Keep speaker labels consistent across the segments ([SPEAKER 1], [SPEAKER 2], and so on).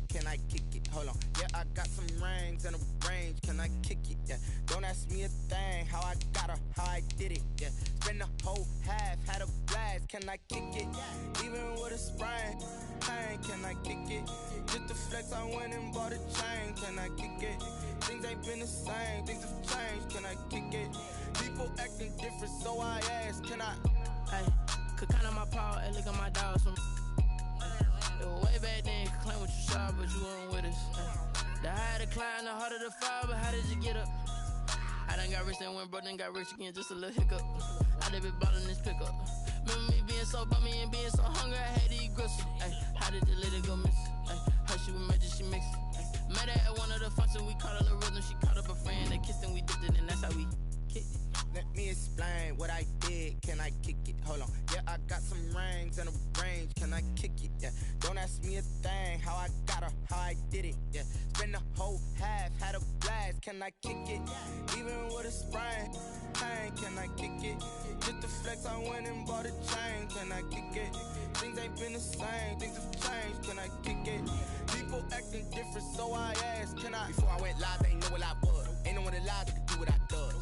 [SPEAKER 1] did, can I kick it? Hold on, yeah, I got some rings and a range, can I kick it? Yeah, don't ask me a thing, how I got her, how I did it. Yeah, spend the whole half, had a blast, can I kick it? Even with a sprain, pain, can I kick it? Just the flex, I went and bought a chain, can I kick it? Things ain't been the same, things have changed, can I kick it? People acting different, so I ask, can I?
[SPEAKER 2] Hey, could count on my power, hey, look at my dogs. Way back then, you could claim what you saw, but you weren't with us. The higher the climb, the harder the fall, but how did you get up? I done got rich, then went broke, then got rich again, just a little hiccup. I done been ballin' this pickup. Remember me being so bummy and being so hungry, I had to eat gristle. Ay, how did you let it go miss? Ay, how she was magic, she mixed. Met her at one of the functions, we caught a little rhythm, she caught up a friend, they kissed and we dipped it, and that's how we kicked it.
[SPEAKER 1] Let me explain what I did, can I kick it? Hold on, yeah, I got some rings and a range, can I kick it? Yeah, don't ask me a thing, how I got her, how I did it. Yeah, spend the whole half, had a blast, can I kick it? Even with a sprain, pain, can I kick it? Just the flex, I went and bought a chain, can I kick it? Things ain't been the same, things have changed, can I kick it? People acting different, so I ask, can I? Before I went live, they knew what I was. Ain't no one alive that could do what I does.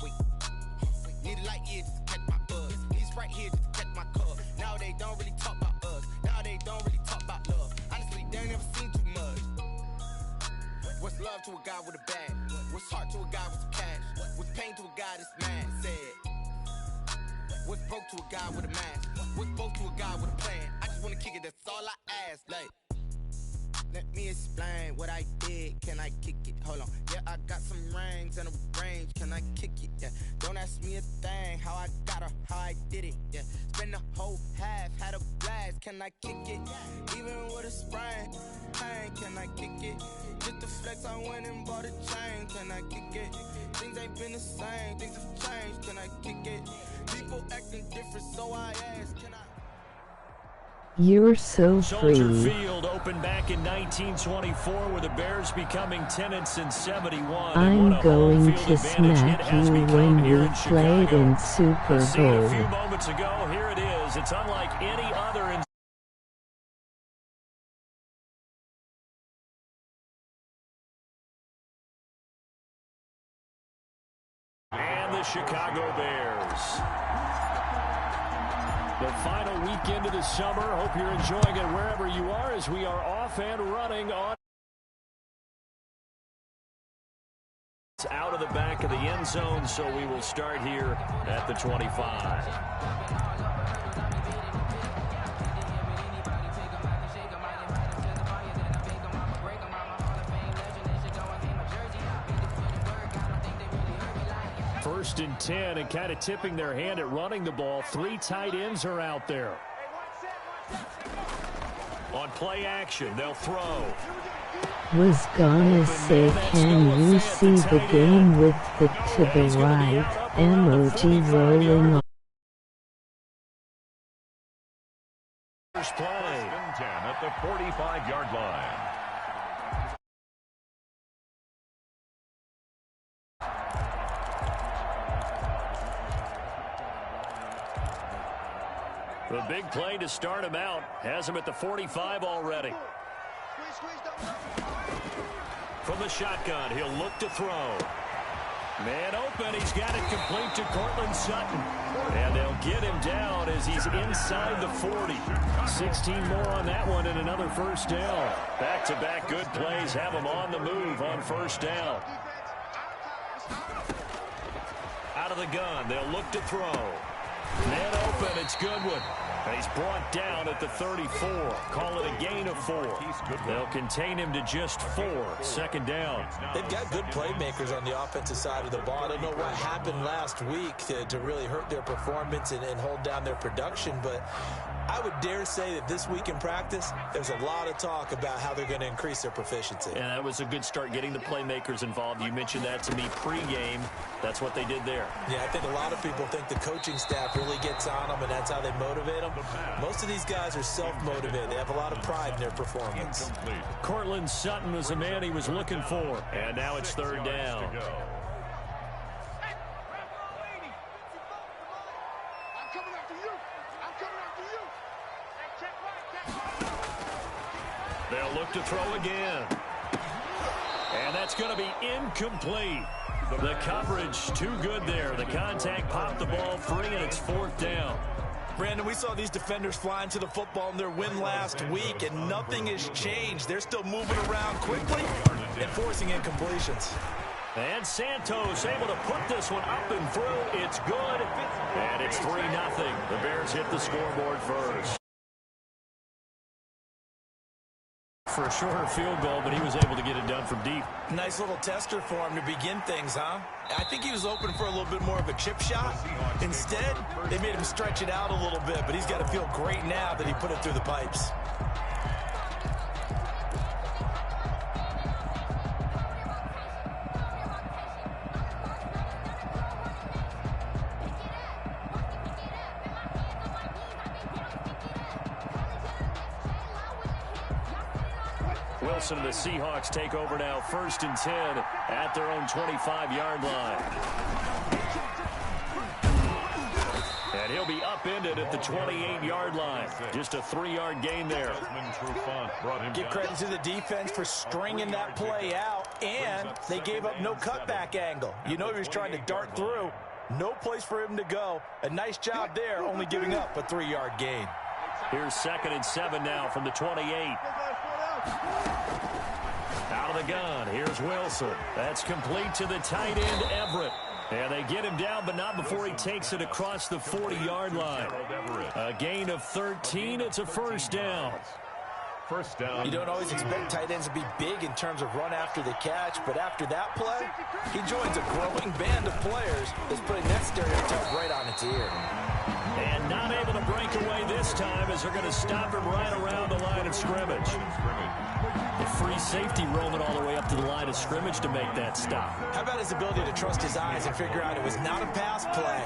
[SPEAKER 1] Wait, need a light year just to catch my buzz. Need Sprite here just to catch my cup. Now they don't really talk about us. Now they don't really talk about love. Honestly, they ain't never seen too much. What's love to a guy with a bag? What's heart to a guy with some cash? What's pain to a guy that's mad? Said. What's broke to a guy with a mask? What's both to a guy with a plan? I just wanna kick it, that's all I ask. Like, let me explain what I did, can I kick it? Hold on, yeah, I got some rings and a range, can I kick it? Yeah, don't ask me a thing, how I got her, how I did it. Yeah, spend the whole half, had a blast, can I kick it? Even with a sprain, pain, can I kick it? Just the flex, I went and bought a chain, can I kick it? Things ain't been the same, things have changed, can I kick it? People acting different, so I ask, can I?
[SPEAKER 3] You're so free.
[SPEAKER 4] Soldier Field opened back in 1924 with the Bears becoming tenants in 71.
[SPEAKER 3] I'm going to smack you when we played in Super Bowl.
[SPEAKER 4] A few moments ago, here it is. It's unlike any other in and the Chicago Bears. The final weekend of the summer. Hope you're enjoying it wherever you are as we are off and running on. It's out of the back of the end zone, so we will start here at the 25. First and 10, and kind of tipping their hand at running the ball. Three tight ends are out there. On play action, they'll throw.
[SPEAKER 3] Was gonna say, can you see the game with the to the right emoji rolling on?
[SPEAKER 4] First play.
[SPEAKER 5] First and 10 at the 45-yard line.
[SPEAKER 4] The big play to start him out. Has him at the 45 already. From the shotgun, he'll look to throw. Man open. He's got it complete to Cortland Sutton. And they'll get him down as he's inside the 40. 16 more on that one and another first down. Back-to-back good plays have him on the move on first down. Out of the gun, they'll look to throw. Man open, it's Goodwin. And he's brought down at the 34. Call it a gain of 4. They'll contain him to just 4. Second down.
[SPEAKER 6] They've got good playmakers on the offensive side of the ball. I don't know what happened last week to really hurt their performance and hold down their production, but I would dare say that this week in practice, there's a lot of talk about how they're going to increase their proficiency.
[SPEAKER 4] And that was a good start getting the playmakers involved. You mentioned that to me pregame. That's what they did there.
[SPEAKER 6] Yeah, I think a lot of people think the coaching staff really gets on them, and that's how they motivate them. Most of these guys are self-motivated. They have a lot of pride in their performance.
[SPEAKER 4] Cortland Sutton was the man he was looking for. And now it's third down. They'll look to throw again. And that's going to be incomplete. The coverage too good there. The contact popped the ball free, and it's 4th down.
[SPEAKER 6] Brandon, we saw these defenders flying to the football in their win last week, and nothing has changed. They're still moving around quickly and forcing incompletions.
[SPEAKER 4] And Santos able to put this one up and through. It's good, and it's 3-0. The Bears hit the scoreboard first. For a shorter field goal, but he was able to get it done from deep.
[SPEAKER 6] Nice little tester for him to begin things, huh? I think he was open for a little bit more of a chip shot. Instead, they made him stretch it out a little bit, but he's got to feel great now that he put it through the pipes.
[SPEAKER 4] Wilson and the Seahawks take over now, 1st and 10 at their own 25-yard line. And he'll be upended at the 28-yard line. Just a 3-yard gain there.
[SPEAKER 6] Give credit to the defense for stringing that play out, and they gave up no cutback angle. You know he was trying to dart through. No place for him to go. A nice job there, only giving up a 3-yard gain.
[SPEAKER 4] Here's 2nd and 7 now from the 28. Out of the gun, here's Wilson. That's complete to the tight end, Everett. And they get him down, but not before he takes it across the 40-yard line. A gain of 13. It's a 1st down.
[SPEAKER 5] First down.
[SPEAKER 6] You don't always expect tight ends to be big in terms of run after the catch, but after that play, he joins a growing band of players that's putting that stereotype right on its ear.
[SPEAKER 4] And not able to break away this time as they're going to stop him right around the line of scrimmage. The free safety roaming all the way up to the line of scrimmage to make that stop.
[SPEAKER 6] How about his ability to trust his eyes and figure out it was not a pass play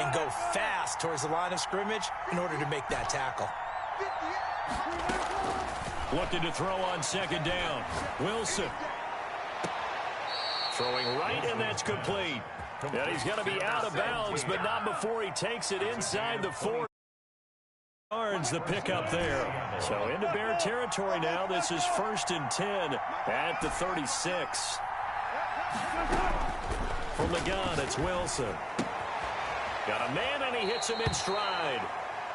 [SPEAKER 6] and go fast towards the line of scrimmage in order to make that tackle.
[SPEAKER 4] Looking to throw on 2nd down. Wilson. Throwing right, and that's complete. And he's going to be out of bounds, but not before he takes it inside the 4 yards, the pickup there. So into Bear territory now. This is 1st and 10 at the 36. From the gun, it's Wilson. Got a man, and he hits him in stride.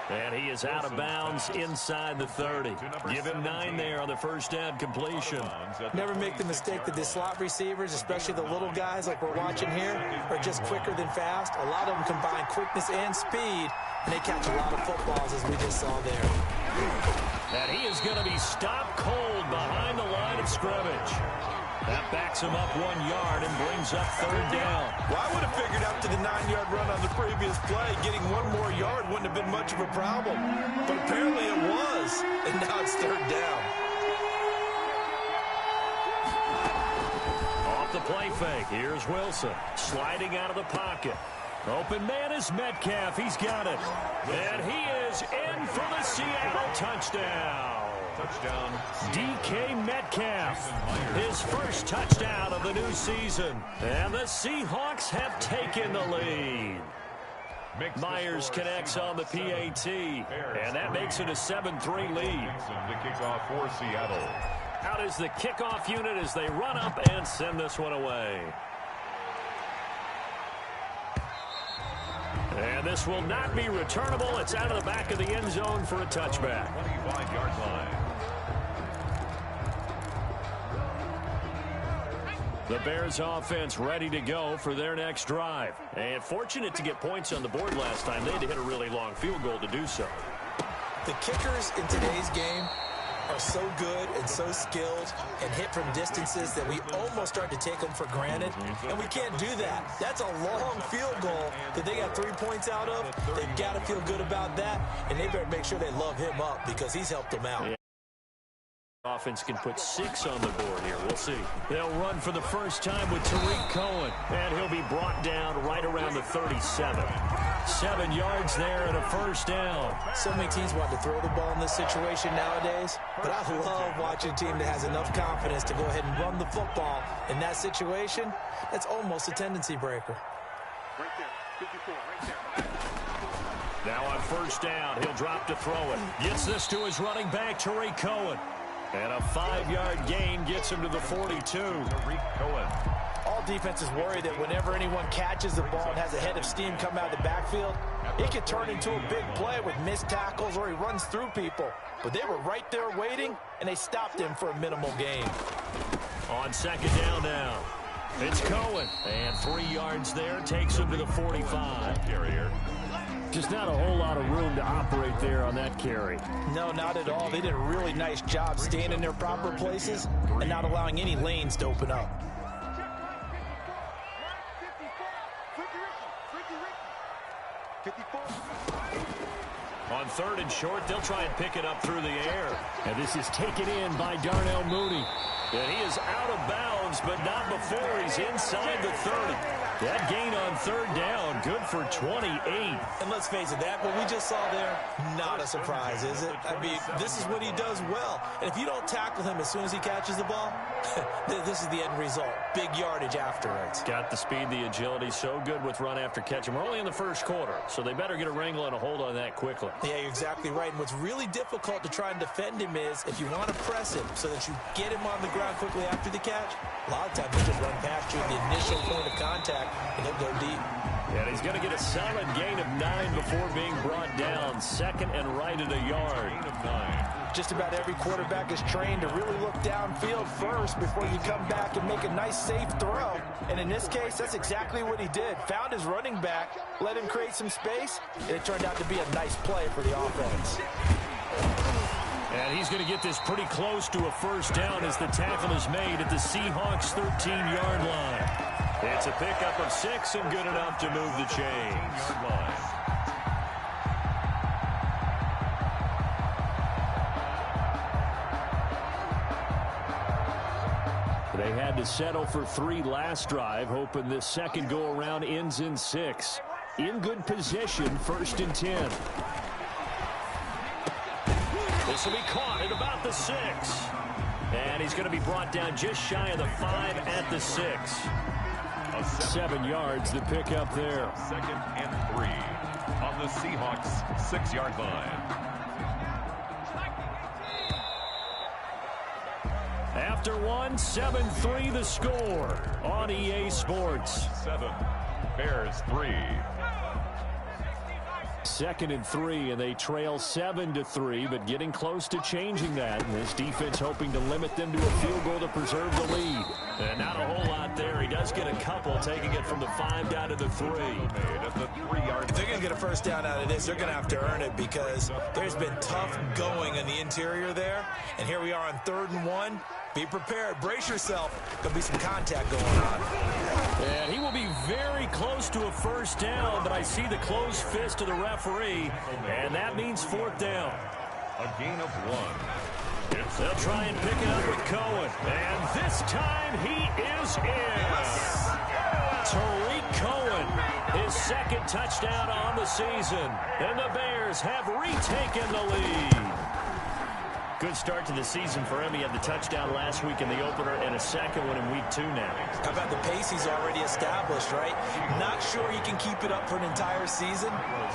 [SPEAKER 4] And he is out of bounds inside the 30. Give him 9 there on the 1st down completion.
[SPEAKER 6] Never make the mistake that the slot receivers, especially the little guys like we're watching here, are just quicker than fast. A lot of them combine quickness and speed, and they catch a lot of footballs, as we just saw there.
[SPEAKER 4] And he is going to be stopped cold behind the line of scrimmage. That backs him up 1 yard and brings up 3rd down.
[SPEAKER 6] Well, I would have figured after the 9-yard run on the previous play, getting 1 more yard wouldn't have been much of a problem. But apparently it was, and now it's 3rd down.
[SPEAKER 4] Off the play fake, here's Wilson. Sliding out of the pocket. Open man is Metcalf. He's got it. And he is in for the Seattle touchdown.
[SPEAKER 5] Touchdown.
[SPEAKER 4] DK Metcalf, his first touchdown of the new season. And the Seahawks have taken the lead. Myers connects on the PAT, and that makes it a 7-3 lead.
[SPEAKER 5] The kickoff for Seattle.
[SPEAKER 4] Out is the kickoff unit as they run up and send this one away. And this will not be returnable. It's out of the back of the end zone for a touchback.
[SPEAKER 5] 25-yard line.
[SPEAKER 4] The Bears offense ready to go for their next drive. And fortunate to get points on the board last time. They had to hit a really long field goal to do so.
[SPEAKER 6] The kickers in today's game are so good and so skilled and hit from distances that we almost start to take them for granted. And we can't do that. That's a long field goal that they got 3 points out of. They've got to feel good about that. And they better make sure they love him up because he's helped them out.
[SPEAKER 4] Yeah. Offense can put 6 on the board here. We'll see. They'll run for the first time with Tariq Cohen, and he'll be brought down right around the 37. 7 yards there and a first down.
[SPEAKER 6] So many teams want to throw the ball in this situation nowadays, but I love watching a team that has enough confidence to go ahead and run the football in that situation. That's almost a tendency breaker.
[SPEAKER 5] Right there, 54, right there.
[SPEAKER 4] Now on first down, he'll drop to throw it. Gets this to his running back, Tariq Cohen. And a 5-yard gain gets him to the 42.
[SPEAKER 6] All defenses worry that whenever anyone catches the ball and has a head of steam come out of the backfield, it could turn into a big play with missed tackles or he runs through people. But they were right there waiting, and they stopped him for a minimal gain.
[SPEAKER 4] On second down now, it's Cohen. And 3 yards there takes him to the 45. Carrier. Just not a whole lot of room to operate there on that carry.
[SPEAKER 6] No, not at all. They did a really nice job staying in their proper places and not allowing any lanes to open up.
[SPEAKER 4] On 3rd and short, they'll try and pick it up through the air. And this is taken in by Darnell Mooney. And he is out of bounds, but not before he's inside the 30. That gain on 3rd down, good for 28.
[SPEAKER 6] And let's face it, that what we just saw there, not a surprise, is it? I mean, this is what he does well. And if you don't tackle him as soon as he catches the ball, this is the end result. Big yardage afterwards.
[SPEAKER 4] Got the speed, the agility, so good with run after catch. And we're only in the first quarter, so they better get a wrangle and a hold on that quickly.
[SPEAKER 6] Yeah, you're exactly right. And what's really difficult to try and defend him is if you want to press him so that you get him on the ground quickly after the catch, a lot of times they just run past you at the initial point of contact, and he'll go deep.
[SPEAKER 4] And he's going to get a solid gain of 9 before being brought down. Second and right at a yard.
[SPEAKER 6] Just about every quarterback is trained to really look downfield first before you come back and make a nice, safe throw. And in this case, that's exactly what he did. Found his running back, let him create some space, and it turned out to be a nice play for the offense.
[SPEAKER 4] And he's going to get this pretty close to a first down as the tackle is made at the Seahawks 13-yard line. It's a pickup of 6 and good enough to move the chains. They had to settle for 3 last drive, hoping this second go-around ends in 6. In good position, 1st and 10. This will be caught at about the 6. And he's going to be brought down just shy of the 5 at the 6. 7 yards to pick up there.
[SPEAKER 5] 2nd and 3 on the Seahawks 6-yard line.
[SPEAKER 4] After 1, 7-3 the score on EA Sports.
[SPEAKER 5] 7, Bears 3.
[SPEAKER 4] 2nd and 3, and they trail 7-3, but getting close to changing that. And this defense hoping to limit them to a field goal to preserve the lead. And not a whole lot there. He does get a couple, taking it from the 5 down to the 3.
[SPEAKER 5] At the 3-yard.
[SPEAKER 6] If they're going to get a first down out of this, they're going to have to earn it because there's been tough going in the interior there. And here we are on 3rd and 1. Be prepared. Brace yourself. There'll be some contact going on.
[SPEAKER 4] And he will be very close to a first down, but I see the closed fist of the referee, and that means 4th down.
[SPEAKER 5] A gain of 1.
[SPEAKER 4] They'll try and pick it up with Cohen, and this time he is in. Tariq Cohen, his 2nd touchdown on the season, and the Bears have retaken the lead. Good start to the season for him. He had the touchdown last week in the opener and a 2nd one in week 2 now.
[SPEAKER 6] How about the pace he's already established, right? Not sure he can keep it up for an entire season,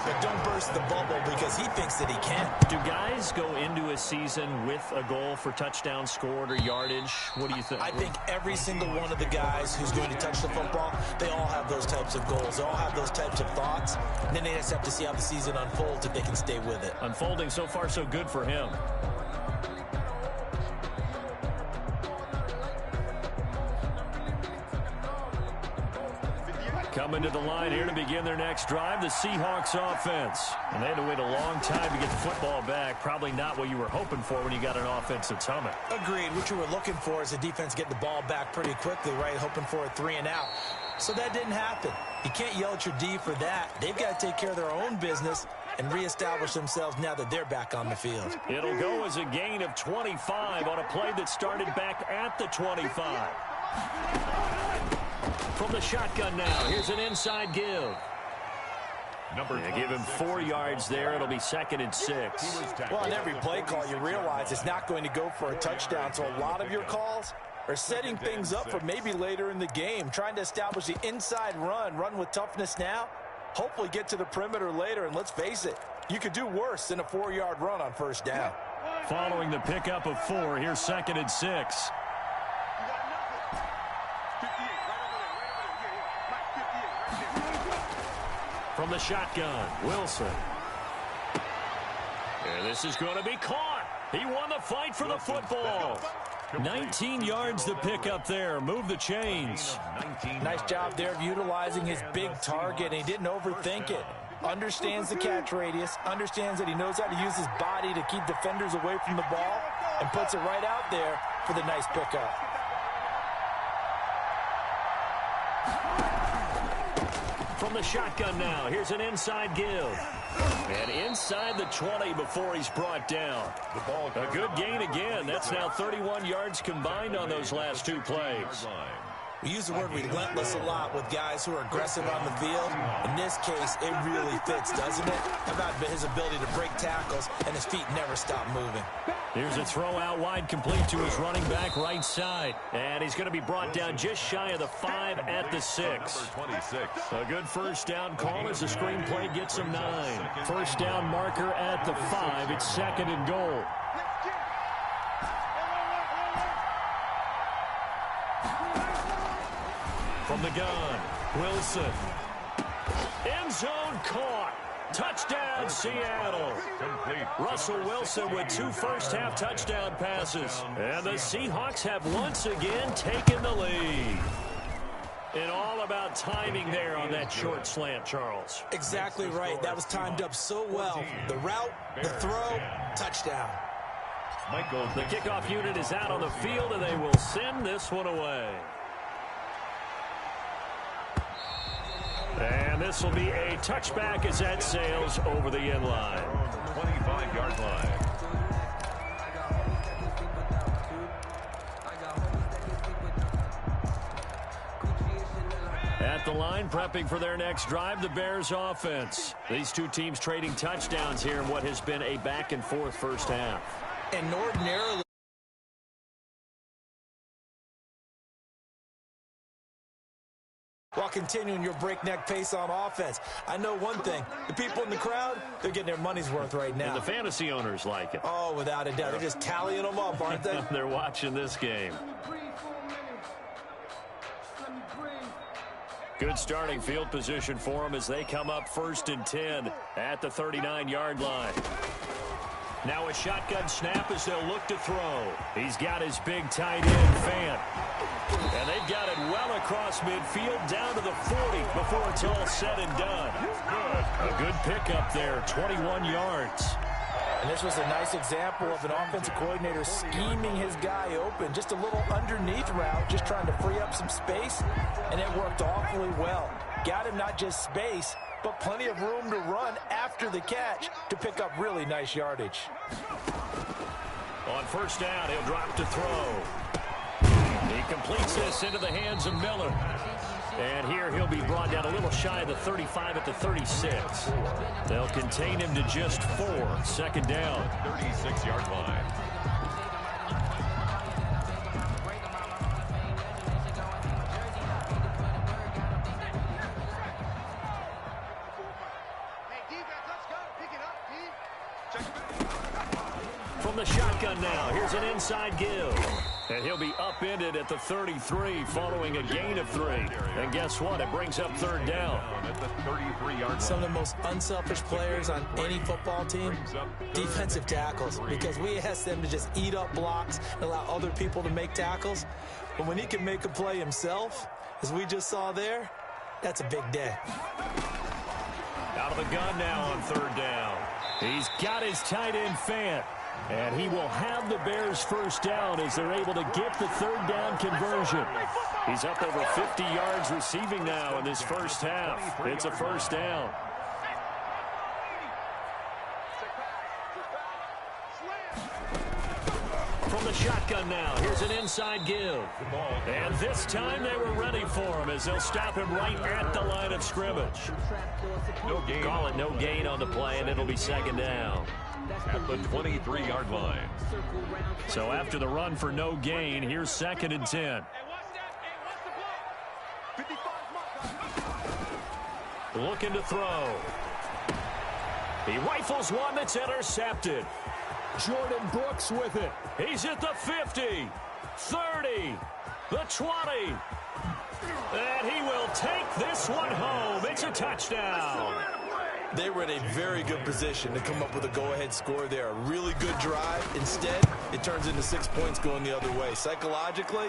[SPEAKER 6] but don't burst the bubble because he thinks that he can.
[SPEAKER 4] Do guys go into a season with a goal for touchdown scored or yardage? What do you think?
[SPEAKER 6] I think every single one of the guys who's going to touch the football, they all have those types of goals. They all have those types of thoughts. And then they just have to see how the season unfolds if they can stay with it.
[SPEAKER 4] Unfolding so far so good for him. Coming to the line here to begin their next drive, the Seahawks offense. And they had to wait a long time to get the football back. Probably not what you were hoping for when you got an offense that's humming.
[SPEAKER 6] Agreed. What you were looking for is the defense getting the ball back pretty quickly, right? Hoping for a 3 and out. So that didn't happen. You can't yell at your D for that. They've got to take care of their own business and reestablish themselves now that they're back on the field.
[SPEAKER 4] It'll go as a gain of 25 on a play that started back at the 25. From the shotgun now, here's an inside give. Give him 4 yards there. It'll be 2nd and 6.
[SPEAKER 6] Well, on every play call, you realize it's not going to go for a touchdown. So a lot of your calls are setting things up for maybe later in the game, trying to establish the inside run with toughness now, hopefully get to the perimeter later. And let's face it, you could do worse than a 4-yard run on first down.
[SPEAKER 4] Following the pickup of 4, here's 2nd and 6. From the shotgun, Wilson. And this is going to be caught. He won the fight for the football. 19 yards to pick up there. Move the chains.
[SPEAKER 6] Nice job there of utilizing his big target, and he didn't overthink it. Understands the catch radius, understands that he knows how to use his body to keep defenders away from the ball, and puts it right out there for the nice pickup.
[SPEAKER 4] From the shotgun now, here's an inside give. And inside the 20 before he's brought down. A good gain again. That's now 31 yards combined on those last 2 plays.
[SPEAKER 6] We use the word relentless a lot with guys who are aggressive on the field. In this case, it really fits, doesn't it? How about his ability to break tackles and his feet never stop moving?
[SPEAKER 4] Here's a throw out wide, complete to his running back right side. And he's going to be brought down just shy of the 5 at the 6. A good first down call as the screenplay gets him 9. First down marker at the 5. It's 2nd and goal. From the gun, Wilson. End zone caught. Touchdown, Seattle. Russell Wilson with 2 first-half touchdown passes. And the Seahawks have once again taken the lead. And all about timing there on that short slant, Charles.
[SPEAKER 6] Exactly right. That was timed up so well. The route, the throw, touchdown.
[SPEAKER 4] The kickoff unit is out on the field, and they will send this one away. And this will be a touchback as that sails over the end line.
[SPEAKER 5] 25-yard line.
[SPEAKER 4] At the line, prepping for their next drive, the Bears offense. These 2 teams trading touchdowns here in what has been a back-and-forth first half.
[SPEAKER 6] And ordinarily, while continuing your breakneck pace on offense. I know one thing. The people in the crowd, they're getting their money's worth right now.
[SPEAKER 4] And the fantasy owners like it.
[SPEAKER 6] Oh, without a doubt. They're just tallying them up, aren't they?
[SPEAKER 4] They're watching this game. Good starting field position for them as they come up 1st and 10 at the 39-yard line. Now a shotgun snap as they'll look to throw. He's got his big tight end, Fant. And they've got it well across midfield down to the 40 before it's all said and done. A good pickup there, 21 yards.
[SPEAKER 6] And this was a nice example of an offensive coordinator scheming his guy open. Just a little underneath route, just trying to free up some space, and it worked awfully well. Got him not just space, but plenty of room to run after the catch to pick up really nice yardage.
[SPEAKER 4] On first down, he'll drop to throw. He completes this into the hands of Miller. And here he'll be brought down a little shy of the 35 at the 36. They'll contain him to just 4. 2nd down.
[SPEAKER 5] 36-yard line.
[SPEAKER 4] From the shotgun now, here's an inside give. And he'll be upended at the 33 following a gain of 3. And guess what? It brings up 3rd down.
[SPEAKER 5] At the 33-yard
[SPEAKER 6] Some of the most unselfish players on any football team, defensive tackles, because we ask them to just eat up blocks and allow other people to make tackles. But when he can make a play himself, as we just saw there, that's a big day.
[SPEAKER 4] Out of the gun now on 3rd down. He's got his tight end, Fant. And he will have the Bears' first down as they're able to get the 3rd down conversion. He's up over 50 yards receiving now in this first half. It's a first down. From the shotgun now, here's an inside give. And this time they were ready for him as they'll stop him right at the line of scrimmage.
[SPEAKER 5] No gain.
[SPEAKER 4] Call it no gain on the play, and it'll be 2nd down.
[SPEAKER 5] At the 23-yard line.
[SPEAKER 4] So after the run for no gain, here's 2nd and 10. Looking to throw. He rifles one that's intercepted. Jordan Brooks with it. He's at the 50, 30, the 20. And he will take this one home. It's a touchdown.
[SPEAKER 6] They were in a very good position to come up with a go-ahead score there. A really good drive. Instead, it turns into 6 points going the other way. Psychologically,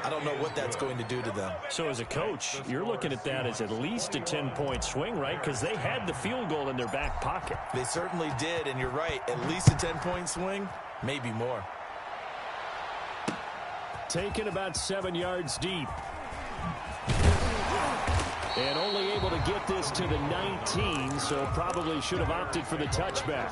[SPEAKER 6] I don't know what that's going to do to them.
[SPEAKER 4] So as a coach, you're looking at that as at least a 10-point swing, right? Because they had the field goal in their back pocket.
[SPEAKER 6] They certainly did, and you're right. At least a 10-point swing, maybe more.
[SPEAKER 4] Taken about 7 yards deep. And only able to get this to the 19, so probably should have opted for the touchback.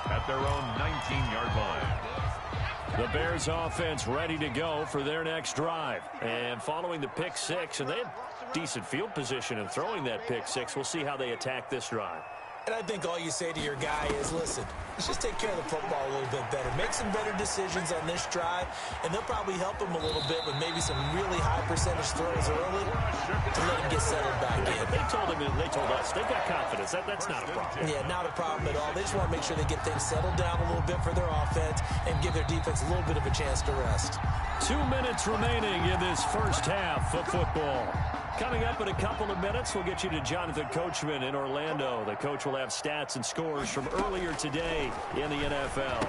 [SPEAKER 5] At their own 19-yard line.
[SPEAKER 4] The Bears offense ready to go for their next drive. And following the pick six, and they had decent field position in throwing that pick six. We'll see how they attack this drive.
[SPEAKER 6] And I think all you say to your guy is, listen, let's just take care of the football a little bit better. Make some better decisions on this drive, and they'll probably help him a little bit with maybe some really high percentage throws early to let him get settled back in.
[SPEAKER 4] They told us they got confidence. That's not a problem.
[SPEAKER 6] Yeah, not a problem at all. They just want to make sure they get things settled down a little bit for their offense and give their defense a little bit of a chance to rest.
[SPEAKER 4] 2 minutes remaining in this first half of football. Coming up in a couple of minutes, we'll get you to Jonathan Coachman in Orlando. The coach will have stats and scores from earlier today in the NFL.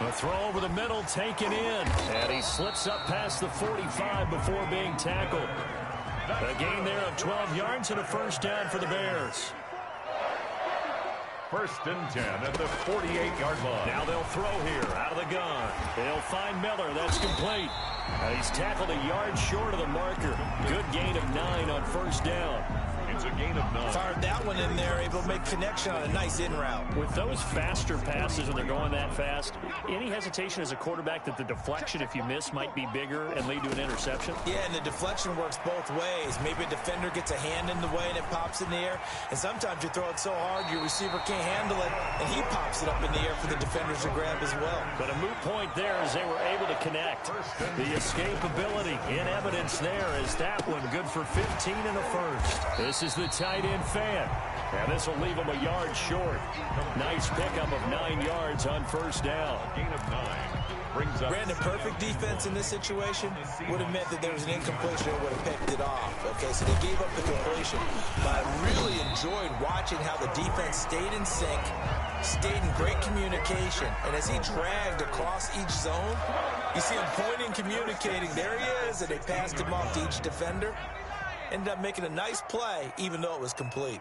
[SPEAKER 4] A throw over the middle taken in, and he slips up past the 45 before being tackled. A gain there of 12 yards and a first down for the Bears.
[SPEAKER 5] 1st and 10 at the 48-yard line.
[SPEAKER 4] Now they'll throw here out of the gun. They'll find Miller. That's complete. And he's tackled a yard short of the marker. Good gain of 9 on first down.
[SPEAKER 5] It's a gain of 9.
[SPEAKER 6] Fired that one in there, able to make connection on a nice in route.
[SPEAKER 4] With those faster passes when they're going that fast, any hesitation as a quarterback that the deflection, if you miss, might be bigger and lead to an interception?
[SPEAKER 6] Yeah, and the deflection works both ways. Maybe a defender gets a hand in the way and it pops in the air. And sometimes you throw it so hard your receiver can't handle it, and he pops it up in the air for the defenders to grab as well.
[SPEAKER 4] But a moot point there as they were able to connect. The escapability in evidence there is that one good for 15 and a first. This is the tight end fan. And this will leave him a yard short. Nice pickup of 9 yards on first down.
[SPEAKER 5] Gain of 9 brings up.
[SPEAKER 6] Brandon, perfect defense in this situation would have meant that there was an incompletion and would have picked it off. Okay, so they gave up the completion. But I really enjoyed watching how the defense stayed in sync, stayed in great communication. And as he dragged across each zone, you see him pointing, communicating. There he is, and they passed him off to each defender. Ended up making a nice play, even though it was complete.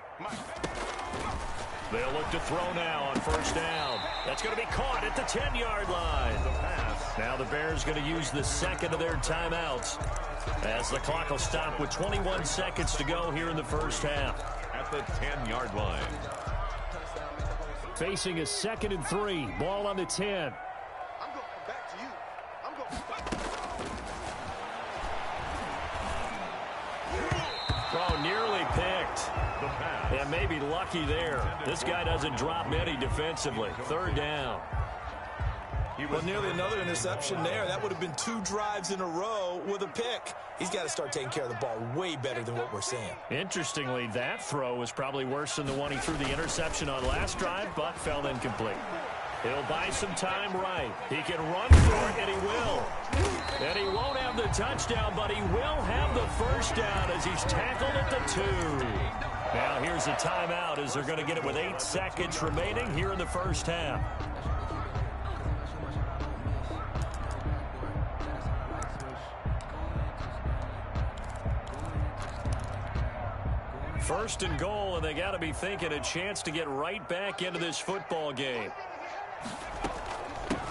[SPEAKER 4] They'll look to throw now on first down. That's going to be caught at the 10-yard line. Now the Bears going to use the second of their timeouts as the clock will stop with 21 seconds to go here in the first half.
[SPEAKER 5] At the 10-yard line.
[SPEAKER 4] Facing a 2nd and 3. Ball on the 10.
[SPEAKER 7] I'm going back to you. I'm going back.
[SPEAKER 4] Oh, nearly picked. And maybe lucky there. This guy doesn't drop many defensively. 3rd down.
[SPEAKER 6] Well, nearly another interception there. That would have been 2 drives in a row with a pick. He's got to start taking care of the ball way better than what we're seeing.
[SPEAKER 4] Interestingly, that throw was probably worse than the one he threw the interception on last drive, but fell incomplete. He'll buy some time right. He can run for it, and he will. And he won't have the touchdown, but he will have the first down as he's tackled at the 2. Now here's a timeout as they're going to get it with 8 seconds remaining here in the first half. First and goal, and they got to be thinking a chance to get right back into this football game.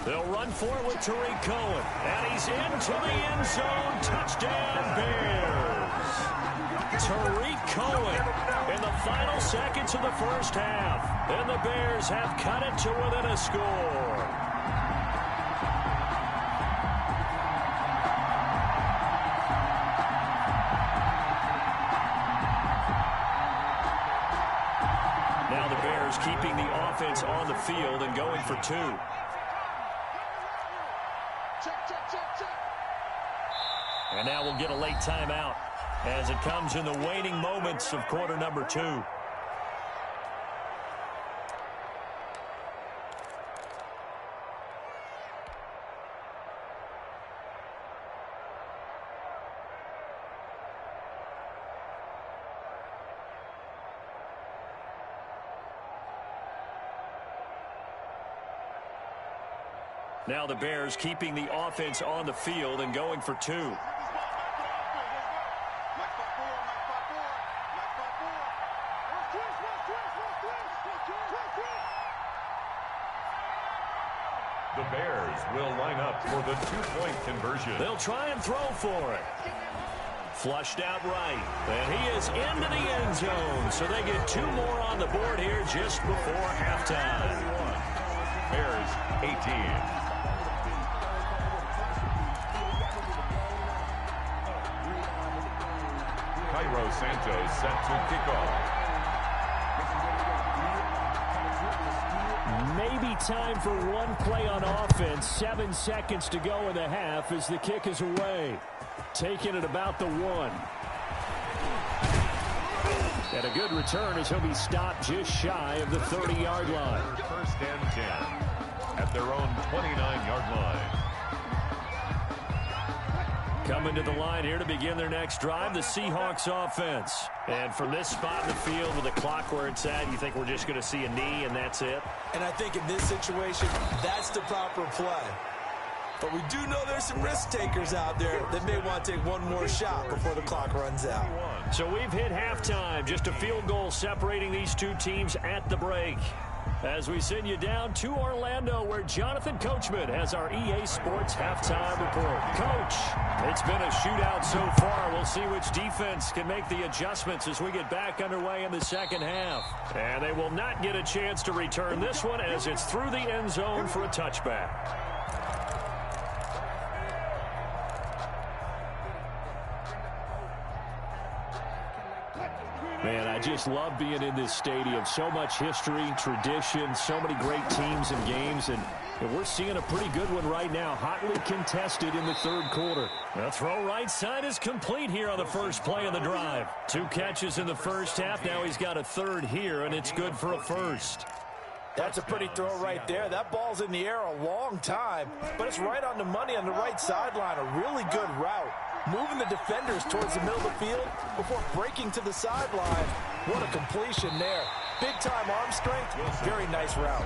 [SPEAKER 4] They'll run for it with Tariq Cohen, and he's into the end zone. Touchdown, Bears. Tariq Cohen in the final seconds of the first half, and the Bears have cut it to within a score. Now the Bears keeping the offense on the field and going for 2. And now we'll get a late timeout as it comes in the waning moments of quarter number 2. Now the Bears keeping the offense on the field and going for two.
[SPEAKER 5] The Bears will line up for the two-point conversion.
[SPEAKER 4] They'll try and throw for it. Flushed out right. And he is into the end zone. So they get two more on the board here just before halftime.
[SPEAKER 5] Bears 18. Cairo Santos set to kick off.
[SPEAKER 4] Maybe time for one play on offense. 7 seconds to go in the half as the kick is away. Taking it about the 1. And a good return as he'll be stopped just shy of the 30-yard line.
[SPEAKER 5] First and 10 at their own 29-yard line.
[SPEAKER 4] Coming to the line here to begin their next drive, the Seahawks offense. And from this spot in the field with the clock where it's at, you think we're just going to see a knee and that's it?
[SPEAKER 6] And I think in this situation, that's the proper play. But we do know there's some risk takers out there that may want to take one more shot before the clock runs out.
[SPEAKER 4] So we've hit halftime. Just a field goal separating these two teams at the break. As we send you down to Orlando, where Jonathan Coachman has our EA Sports halftime report. Coach, it's been a shootout so far. We'll see which defense can make the adjustments as we get back underway in the second half. And they will not get a chance to return this one as it's through the end zone for a touchback. Man, I just love being in this stadium. So much history, tradition, so many great teams and games, and we're seeing a pretty good one right now. Hotly contested in the third quarter. The throw right side is complete here on the first play of the drive. 2 catches in the first half. Now he's got a third here, and it's good for a first.
[SPEAKER 6] That's a pretty throw right there. That ball's in the air a long time, but it's right on the money on the right sideline. A really good route. Moving the defenders towards the middle of the field before breaking to the sideline. What a completion there. Big-time arm strength. Very nice route.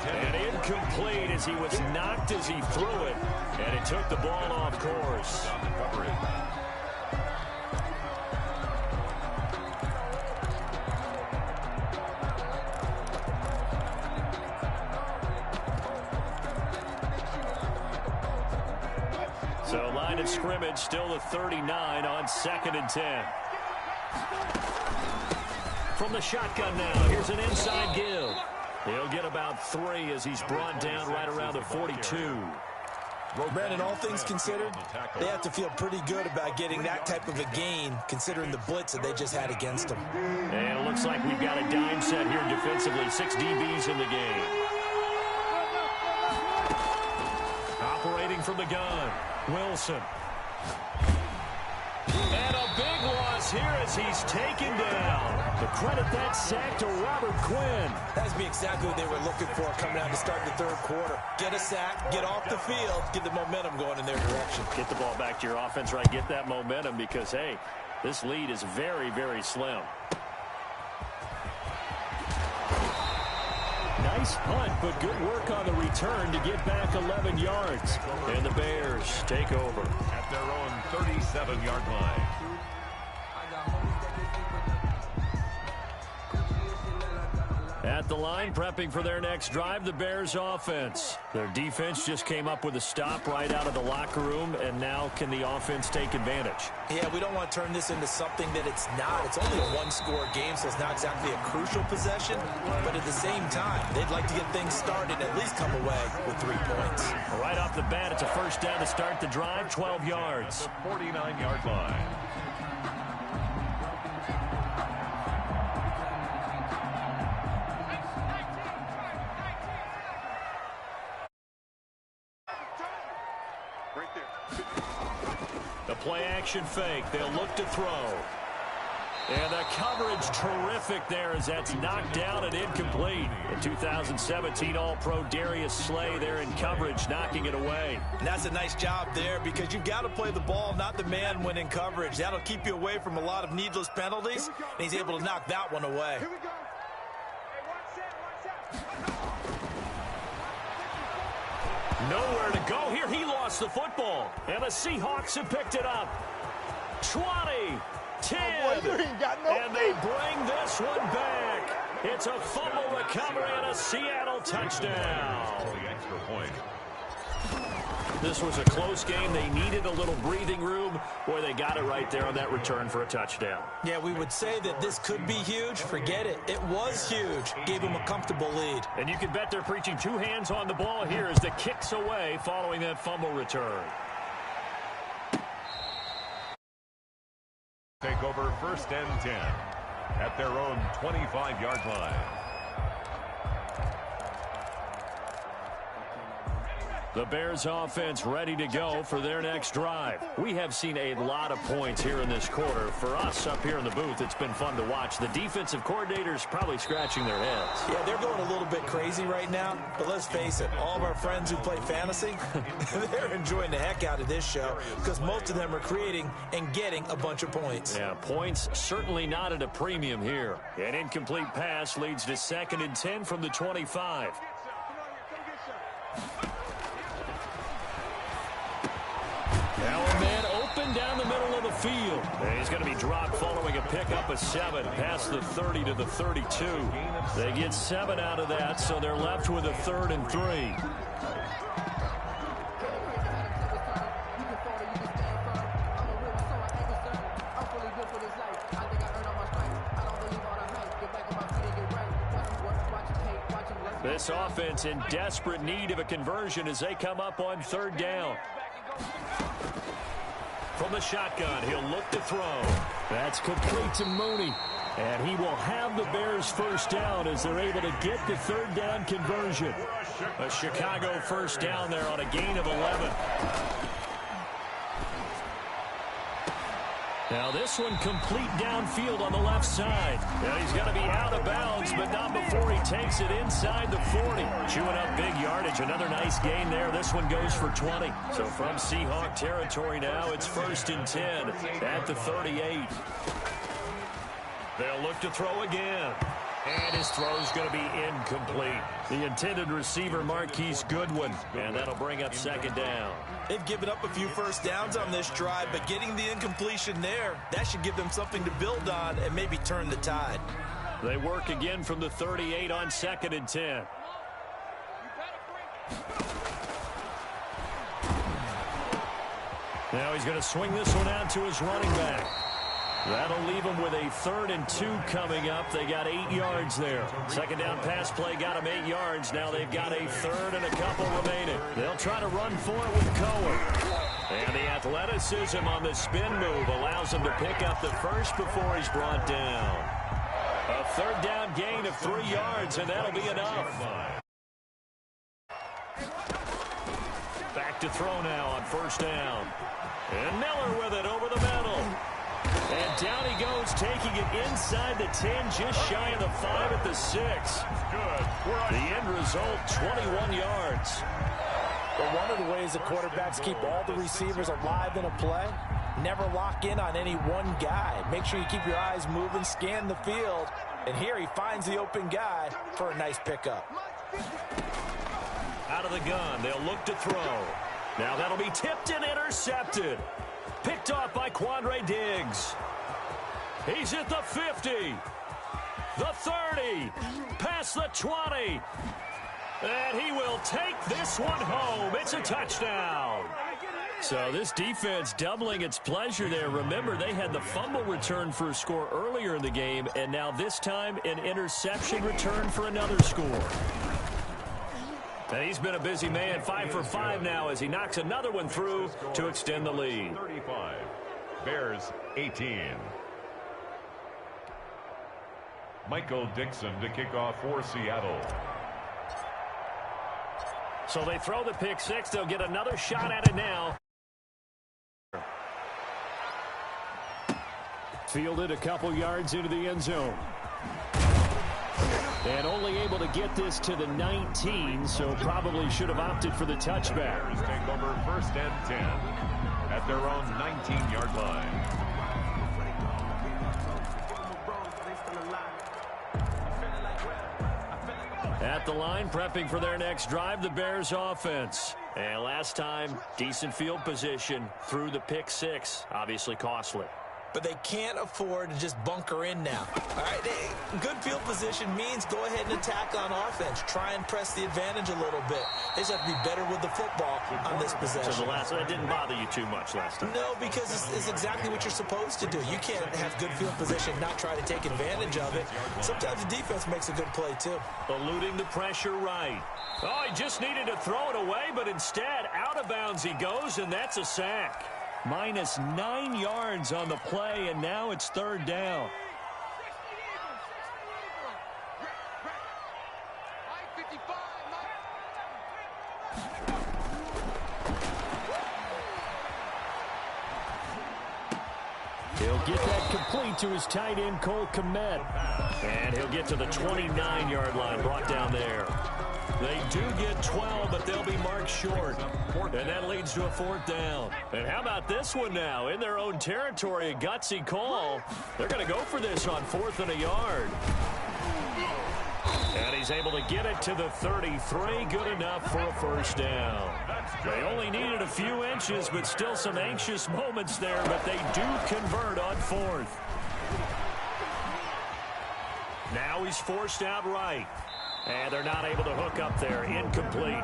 [SPEAKER 4] And incomplete as he was knocked as he threw it. And it took the ball off course. So line of scrimmage still the 39 on 2nd and 10. From the shotgun now, here's an inside give. He'll get about 3 as he's brought down right around the 42.
[SPEAKER 6] Brandon, all things considered, they have to feel pretty good about getting that type of a gain, considering the blitz that they just had against them.
[SPEAKER 4] And it looks like we've got a dime set here defensively. 6 DBs in the game. Operating from the gun, Wilson. And a big loss here as he's taken down. The credit that sack to Robert Quinn.
[SPEAKER 6] That's be exactly what they were looking for coming out to start the third quarter. Get a sack, get off the field, get the momentum going in their direction.
[SPEAKER 4] Get the ball back to your offense, right? Get that momentum because, hey, this lead is very, very slim. Nice punt, but good work on the return to get back 11 yards. And the Bears take over
[SPEAKER 5] at their own 37-yard line.
[SPEAKER 4] At the line, prepping for their next drive, the Bears offense. Their defense just came up with a stop right out of the locker room, and now can the offense take advantage?
[SPEAKER 6] Yeah, we don't want to turn this into something that it's not. It's only a one-score game, so it's not exactly a crucial possession. But at the same time, they'd like to get things started, at least come away with 3 points.
[SPEAKER 4] Right off the bat, it's a first down to start the drive, 12 yards.
[SPEAKER 5] The 49-yard line.
[SPEAKER 4] The play-action fake. They'll look to throw. And the coverage terrific there as that's knocked down and incomplete. The 2017 All-Pro Darius Slay there in coverage, knocking it away.
[SPEAKER 6] And that's a nice job there because you've got to play the ball, not the man when in coverage. That'll keep you away from a lot of needless penalties, and he's able to knock that one away.
[SPEAKER 7] Here we go. Hey, one set.
[SPEAKER 4] Nowhere to go here. He lost the football. And the Seahawks have picked it up. 20, 10, and they bring this one back. It's a fumble recovery and a Seattle touchdown.
[SPEAKER 5] The extra point.
[SPEAKER 4] This was a close game. They needed a little breathing room. Boy, they got it right there on that return for a touchdown.
[SPEAKER 6] Yeah, we would say that this could be huge. Forget it. It was huge. Gave them a comfortable lead.
[SPEAKER 4] And you can bet they're preaching 2 hands on the ball here as the kick's away following that fumble return.
[SPEAKER 5] Take over 1st and 10 at their own 25-yard line.
[SPEAKER 4] The Bears offense ready to go for their next drive. We have seen a lot of points here in this quarter. For us up here in the booth, it's been fun to watch. The defensive coordinators probably scratching their heads.
[SPEAKER 6] Yeah, they're going a little bit crazy right now. But let's face it, all of our friends who play fantasy, they're enjoying the heck out of this show because most of them are creating and getting a bunch of points.
[SPEAKER 4] Yeah, points certainly not at a premium here. An incomplete pass leads to 2nd and 10 from the 25. Now a man open down the middle of the field. And he's going to be dropped following a pickup of 7 past the 30 to the 32. They get 7 out of that, so they're left with a 3rd and 3. This offense in desperate need of a conversion as they come up on 3rd down. From the shotgun, he'll look to throw. That's complete to Mooney. And he will have the Bears 1st down as they're able to get the 3rd down conversion. A Chicago 1st down there on a gain of 11. Now this one complete downfield on the left side. Now he's going to be out of bounds, but not before he takes it inside the 40. Chewing up big yardage. Another nice gain there. This one goes for 20. So from Seahawk territory now, it's 1st and 10 at the 38. They'll look to throw again. And his throw's going to be incomplete. The intended receiver, Marquise Goodwin. And that'll bring up 2nd down.
[SPEAKER 6] They've given up a few 1st downs on this drive, but getting the incompletion there, that should give them something to build on and maybe turn the tide.
[SPEAKER 4] They work again from the 38 on 2nd and 10. Now he's going to swing this one out to his running back. That'll leave them with a 3rd and 2 coming up. They got 8 yards there. 2nd down pass play got them 8 yards. Now they've got a 3rd and a couple remaining. They'll try to run for it with Cohen. And the athleticism on the spin move allows him to pick up the 1st before he's brought down. A 3rd down gain of 3 yards, and that'll be enough. Back to throw now on 1st down. And Miller with it over the middle. And down he goes, taking it inside the 10, just shy of the 5 at the 6. The end result, 21 yards.
[SPEAKER 6] But one of the ways the quarterbacks keep all the receivers alive in a play, never lock in on any one guy. Make sure you keep your eyes moving, scan the field. And here he finds the open guy for a nice pickup.
[SPEAKER 4] Out of the gun, they'll look to throw. Now that'll be tipped and intercepted. Picked off by Quandre Diggs. He's at the 50. The 30. Past the 20. And he will take this one home. It's a touchdown. So this defense doubling its pleasure there. Remember, they had the fumble return for a score earlier in the game, and now this time an interception return for another score. And he's been a busy man, 5 for 5 now as he knocks another one through to extend the lead.
[SPEAKER 5] 35, Bears 18. Michael Dixon to kick off for Seattle.
[SPEAKER 4] So they throw the pick 6. They'll get another shot at it now. Fielded a couple yards into the end zone. And only able to get this to the 19, so probably should have opted for the touchback.
[SPEAKER 5] Bears take over 1st and 10 at their own 19-yard line.
[SPEAKER 4] At the line, prepping for their next drive, the Bears offense. And last time, decent field position through the pick six. Obviously costly.
[SPEAKER 6] But they can't afford to just bunker in now. All right, good field position means go ahead and attack on offense. Try and press the advantage a little bit. They just have to be better with the football on this possession.
[SPEAKER 4] So the last one, it didn't bother you too much last time?
[SPEAKER 6] No, because it's exactly what you're supposed to do. You can't have good field position, not try to take advantage of it. Sometimes the defense makes a good play, too.
[SPEAKER 4] Eluding the pressure right. Oh, he just needed to throw it away, but instead, out of bounds he goes, and that's a sack. Minus 9 yards on the play, and now it's third down. He'll get that complete to his tight end, Cole Kmet. And he'll get to the 29-yard line, brought down there. They do get 12, but they'll be marked short. And that leads to a fourth down. And how about this one now? In their own territory, a gutsy call. They're going to go for this on 4th and a yard. And he's able to get it to the 33. Good enough for a first down. They only needed a few inches, but still some anxious moments there. But they do convert on 4th. Now he's forced out right. And they're not able to hook up there. Incomplete.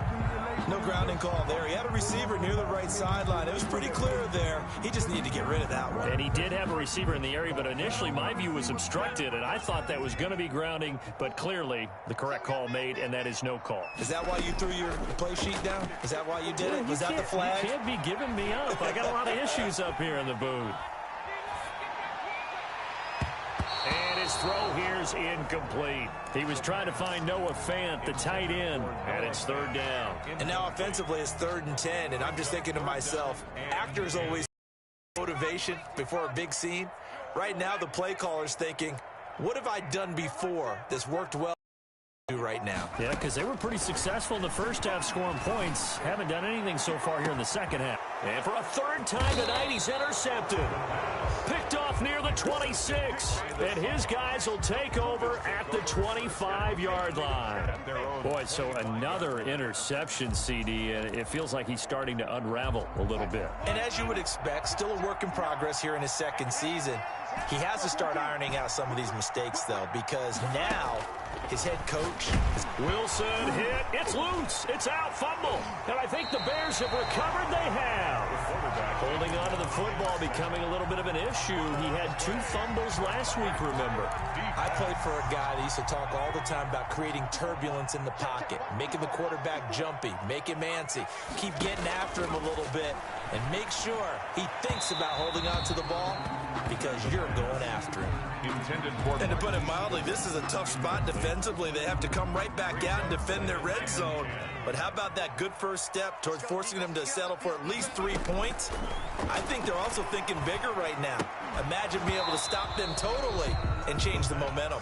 [SPEAKER 6] No grounding call there. He had a receiver near the right sideline. It was pretty clear there. He just needed to get rid of that one.
[SPEAKER 4] And he did have a receiver in the area, but initially my view was obstructed, and I thought that was going to be grounding, but clearly the correct call made, and that is no call.
[SPEAKER 6] Is that why you threw your play sheet down? Is that why you did it? Was that the flag?
[SPEAKER 4] You can't be giving me up. I got a lot of issues up here in the booth. And his throw here's incomplete. He was trying to find Noah Fant, the tight end, and it's third down.
[SPEAKER 6] And now offensively it's 3rd and 10, and I'm just thinking to myself, actors always motivation before a big scene. Right now the play caller's thinking, what have I done before that's worked well right now?
[SPEAKER 4] Yeah, because they were pretty successful in the first half scoring points. Haven't done anything so far here in the second half. And for a third time tonight, he's intercepted. Picked off near the 26. And his guys will take over at the 25-yard line. Boy, so another interception, CD, and it feels like he's starting to unravel a little bit.
[SPEAKER 6] And as you would expect, still a work in progress here in his second season. He has to start ironing out some of these mistakes, though, because now his head coach.
[SPEAKER 4] Wilson hit. It's loose. It's out. Fumble. And I think the Bears have recovered. They have. Holding on to the football becoming a little bit of an issue. He had 2 fumbles last week, remember.
[SPEAKER 6] I played for a guy that used to talk all the time about creating turbulence in the pocket, making the quarterback jumpy, make him antsy, keep getting after him a little bit, and make sure he thinks about holding on to the ball because you're going after him. And to put it mildly, this is a tough spot defensively. They have to come right back out and defend their red zone. But how about that good first step towards forcing them to settle for at least 3 points? I think they're also thinking bigger right now. Imagine being able to stop them totally and change the momentum.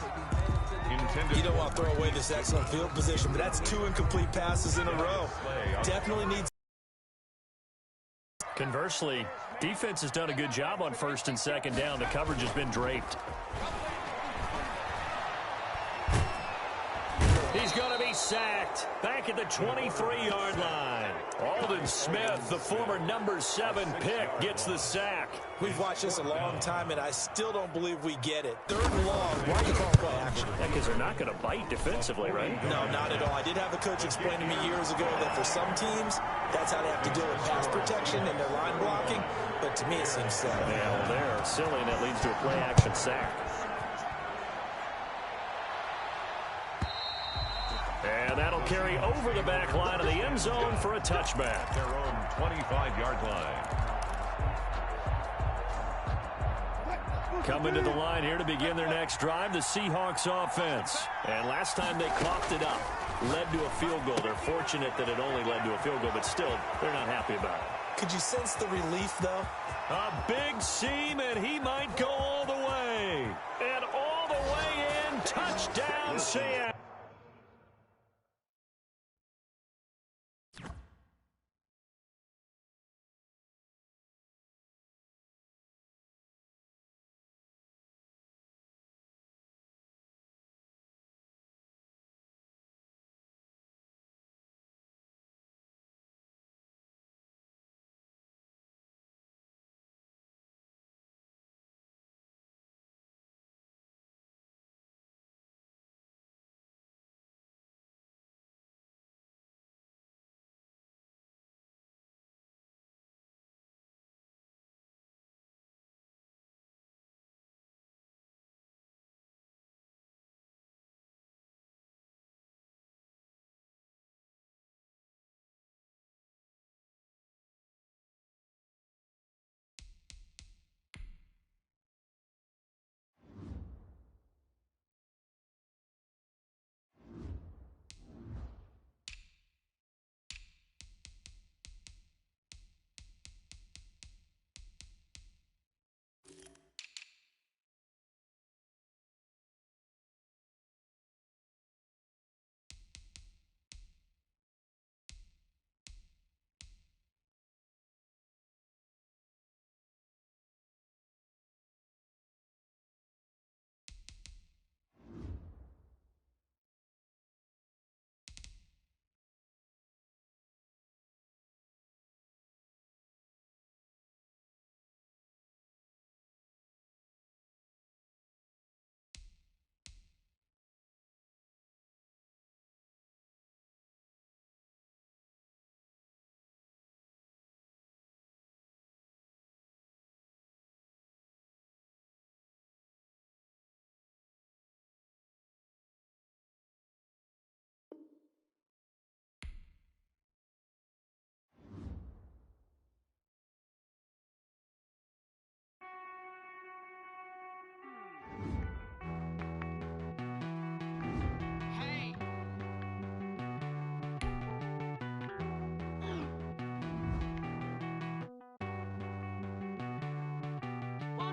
[SPEAKER 6] You don't want to throw away this excellent field position, but that's 2 incomplete passes in a row. Definitely needs.
[SPEAKER 4] Conversely, defense has done a good job on 1st and 2nd down. The coverage has been draped. He's going to be sacked back at the 23-yard line. Alden Smith, the former number 7 pick, gets the sack.
[SPEAKER 6] We've watched this a long time, and I still don't believe we get it. 3rd and long. Why are you calling play action?
[SPEAKER 4] Yeah, because they're not going to bite defensively, right?
[SPEAKER 6] No, not at all. I did have a coach explain to me years ago that for some teams, that's how they have to deal with pass protection and their line blocking. But to me, it seems silly.
[SPEAKER 4] Yeah, well, they're silly, and that leads to a play-action sack. And that'll carry over the back line of the end zone for a touchback.
[SPEAKER 5] Their own 25-yard line.
[SPEAKER 4] Coming to the line here to begin their next drive, the Seahawks offense. And last time they coughed it up, led to a field goal. They're fortunate that it only led to a field goal, but still, they're not happy about it.
[SPEAKER 6] Could you sense the relief, though?
[SPEAKER 4] A big seam, and he might go all the way. And all the way in, touchdown, Seattle.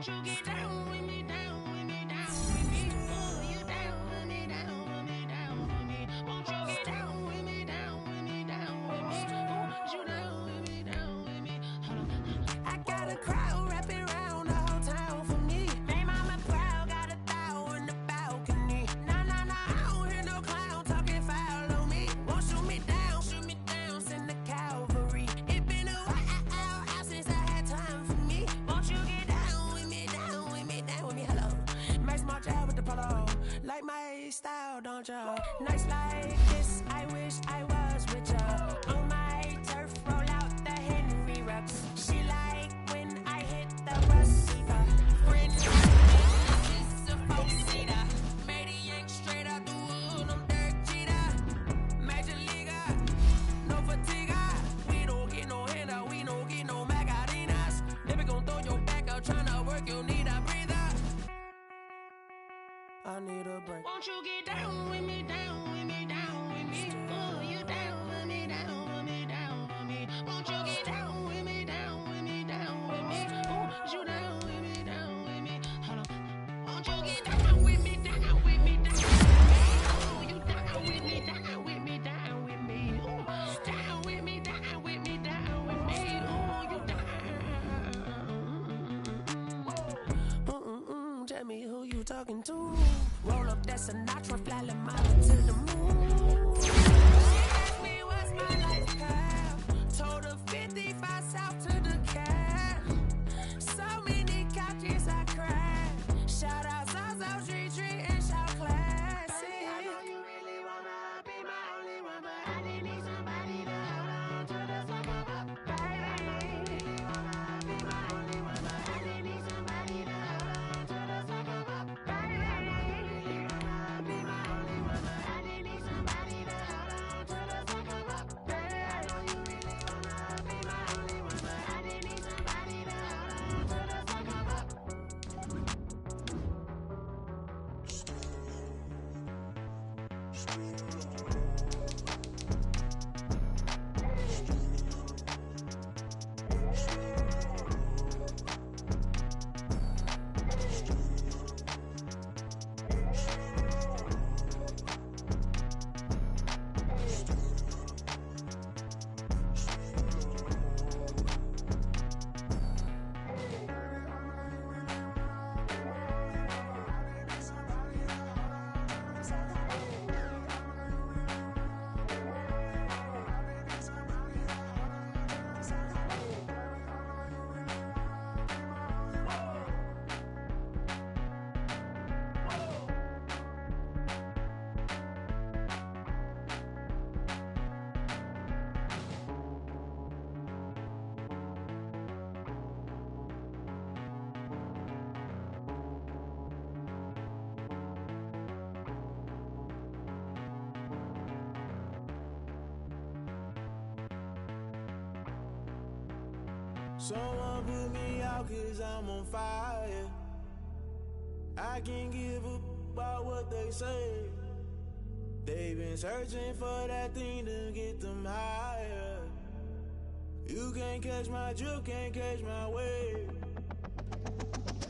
[SPEAKER 2] Won't you get down with me, down with me, down with me? Ooh, you down with me, down with me, down with me. Won't you get down with me, down with me, down with me? Ooh, you down with me, down with me. Hold on. I got a crowd wrapping around the whole town for me. Made mama proud, got a thou in the balcony. Nah, nah, nah, I don't hear no clown talking foul on me. Won't shoot me down, send the cavalry. It been a while since I had time for me. Won't you get down with me, down with me, down with me? Hello. Max March out with the polo. Like my style, don't ya? Nights like this, I wish I was with ya. On my turf, roll out the Henry Rux. She like when I hit the receiver. Friend, this is a four-seater. Made a yank straight out the wood, I'm Derek Jeter. Major leaguer, no fatigue. We don't get no handout, we don't get no magarinas. Never gon' throw your back out, tryna work, you need a breather. I need a break. Won't you get down with me, down with me, down with me? Ooh, you down with me, down with me, down with me. Won't you get down with me, down with me, down with me? Ooh, you down with me, down with me. Hold on. Won't you get down with me, down with me, down with me? Ooh, you down with me, down with me, down with me. Ooh, down with me, down with me, down with me. Ooh, you down. Tell me who you talking to. Roll up that Sinatra, fly the mile to the moon. She asked me what's my life path. Told her 55 south to the cab. So many couches I cried. Shout out South Street and shout classic. I know you really wanna be my only one, but I didn't need somebody to hold on to the second up. Baby, you really wanna be my only one, but I didn't need somebody to hold on to the second up. Baby, I know you really wanna be my only one, but I didn't need somebody to hold on to the second up. Baby, I know you really wanna be my only one, but I didn't need somebody to hold on to the second up.
[SPEAKER 8] Someone put me out 'cause I'm on fire. I can't give up about what they say. They've been searching for that thing to get them higher. You can't catch my drift, can't catch my wave.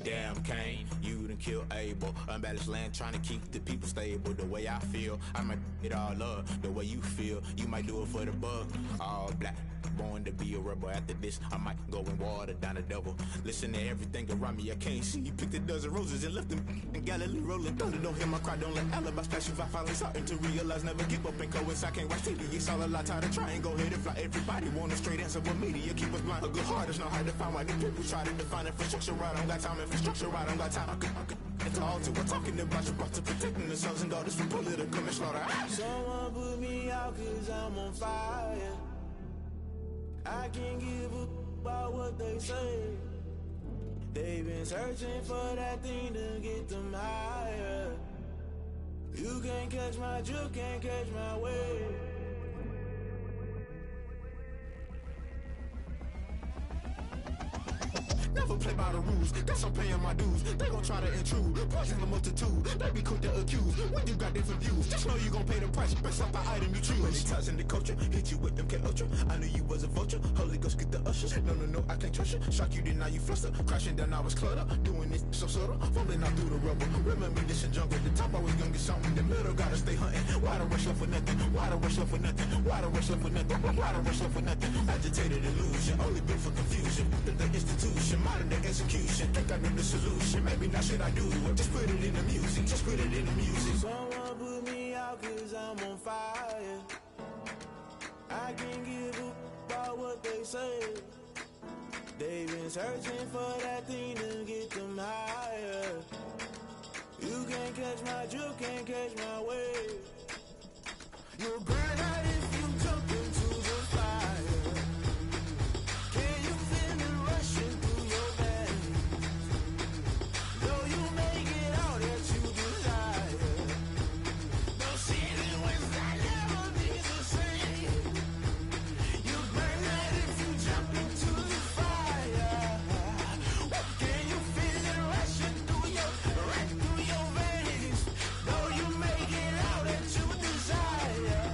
[SPEAKER 8] Damn Kane, you done killed Abel. Unbalanced land trying to keep the people stable. The way I feel, I might it all up. The way you feel, you might do it for the bug. All black, born to be a rebel. After this, I might go and water down the devil. Listen to everything around me, I can't see. Picked a dozen roses and left them in Galilee rolling thunder. Don't hear my cry, don't let alibis flash. If I finally starting to realize, never give up and coincide. I can't watch TV, it's all a lot. Tired of trying, go ahead and fly. Everybody want a straight answer, but media keep us blind. A good heart is not hard to find. Why the people try to define infrastructure right? I don't got time, infrastructure right, I don't got time. I could it's all to we're talking about your to protecting the sons and daughters from political and slaughter. Someone put me out 'cause I'm on fire. I can't give up about what they say. They've been searching for that thing to get them higher. You can't catch my drift, can't catch my wave. No, never play by the rules. Guess I'm paying my dues. They gon' try to intrude, poison the multitude. They be quick to accuse when you got different views. Just know you gon' pay the price based off the item you choose. Many times in the culture, hit you with MK Ultra. I knew you was a vulture. Holy Ghost get the ushers. No, I can't trust you. Shock you, then now you fluster. Crashing down, I was clutter. Doing this so subtle, falling out through the rubble. Remember this in jungle. The top I was gonna get something. In the middle, gotta stay hunting. Why the rush left for nothing? Why the rush left for nothing? Why the rush left for nothing? Why the rush left for nothing? Agitated illusion, only built for confusion. The institution, modern day execution. Think I know the solution. Maybe not should I do it? Just put it in the music. Just put it in the music. Someone put me out 'cause I'm on fire. I can't give up about what they say. They've been searching for that thing to get them higher. You can't catch my drift, can't catch my wave. You'll burn out if you jump into the fire. Can you feel it rushing through your veins? Though you make it all that you desire. Don't see it when I never be the same. You burn out if you jump into the fire. Can you feel it rushing through your veins? Though you make it all that you desire.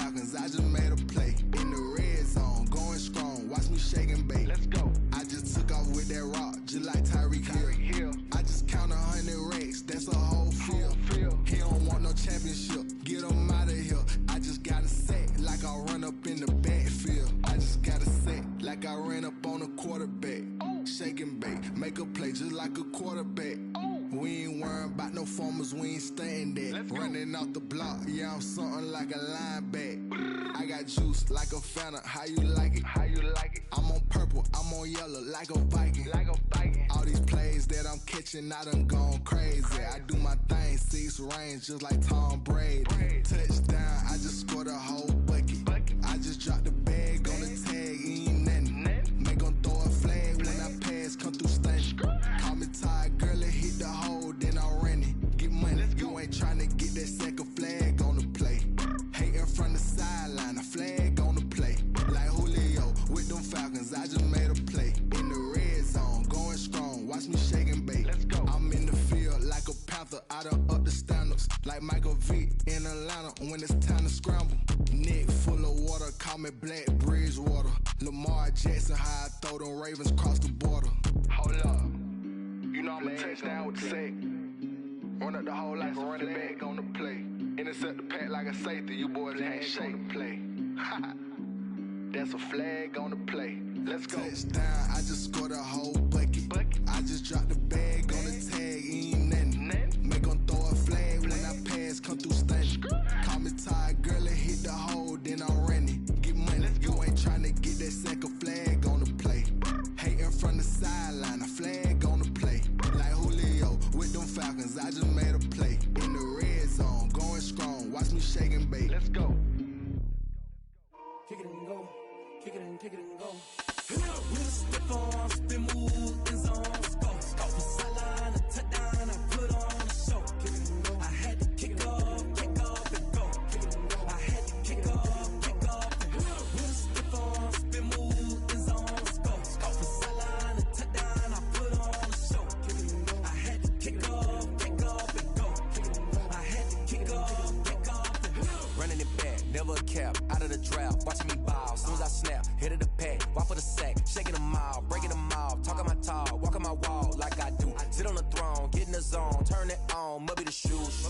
[SPEAKER 9] Falcons, I just made a play. In the red zone, going strong, watch me shake and bake. Let's go. I just took off with that rock, just like Tyreek Hill. I just count 100 racks, that's a whole field. He don't want no championship, get him out of here. I just got a set, like I run up in the backfield. I just got a set, like I ran up on a quarterback. Shake and bake, make a play just like a quarterback. We ain't worrying about no formers, we ain't staying there. Running off the block, yeah, I'm something like a linebacker. I got juice like a Fanta, how you like it? I'm on purple, I'm on yellow like a Viking. All these plays that I'm catching, I done gone crazy. I do my thing, 6 range just like Tom Brady. Touchdown, I just scored a whole bucket. I just dropped the bag on the tag, ain't nothing. Make 'em throw a flag when I pass, come through stunning. Call me tired, girl, it hit the hole, then I ran it. Get money, you ain't tryna get that second flag on the play. Hating from the sideline, a flag on the play. Like Julio with them Falcons, I just made a play. In the red zone, going strong, watch me shake and bake. Let's go. I'm in the field like a Panther, I done up the standards. Like Michael Vick in Atlanta when it's time to scramble. Neck full of water, call me Black Bridgewater. Lamar Jackson, how I throw them Ravens cross the border. Hold up. You know I'm a touchdown with the sack. Run up the whole like a running back on the play. Intercept the pack like a safety, you boys ain't shake the play. That's a flag on the play. Let's go. Touchdown, I just scored a whole bucket. I just dropped the bag on the tag, ain't nothing. Make 'em throw a flag when I pass, come through stunning. Call me tired, girl, it hit the hole, then I ran it. Get money, you ain't tryna get that second flag on the play. Hating from the sideline, a flag on the play. Like Julio with them Falcons, I just made a play. In the red zone, going strong, watch me shake and bake. Let's go.
[SPEAKER 8] Kick it and go, kick it and go. With a stiff arm, spin move, in zone, go. From sideline to touchdown, I put on a show. Kick it and go. I had to kick off and go. Kick it and go. I had to kick off and go. With a stiff arm, spin move, in zone, go. From sideline to touchdown, I put on a show. Kick it and go. I had to kick off and go. Kick it and go. I had to kick off and go.
[SPEAKER 1] Running it back, never a cap, out of the drought, watching me ball. Soon as I snap, hit of the pack, walk for the sack, shaking them all, breaking them off, talking my talk, walking my wall like I do. Sit on the throne, get in the zone, turn it on, must be the shoes,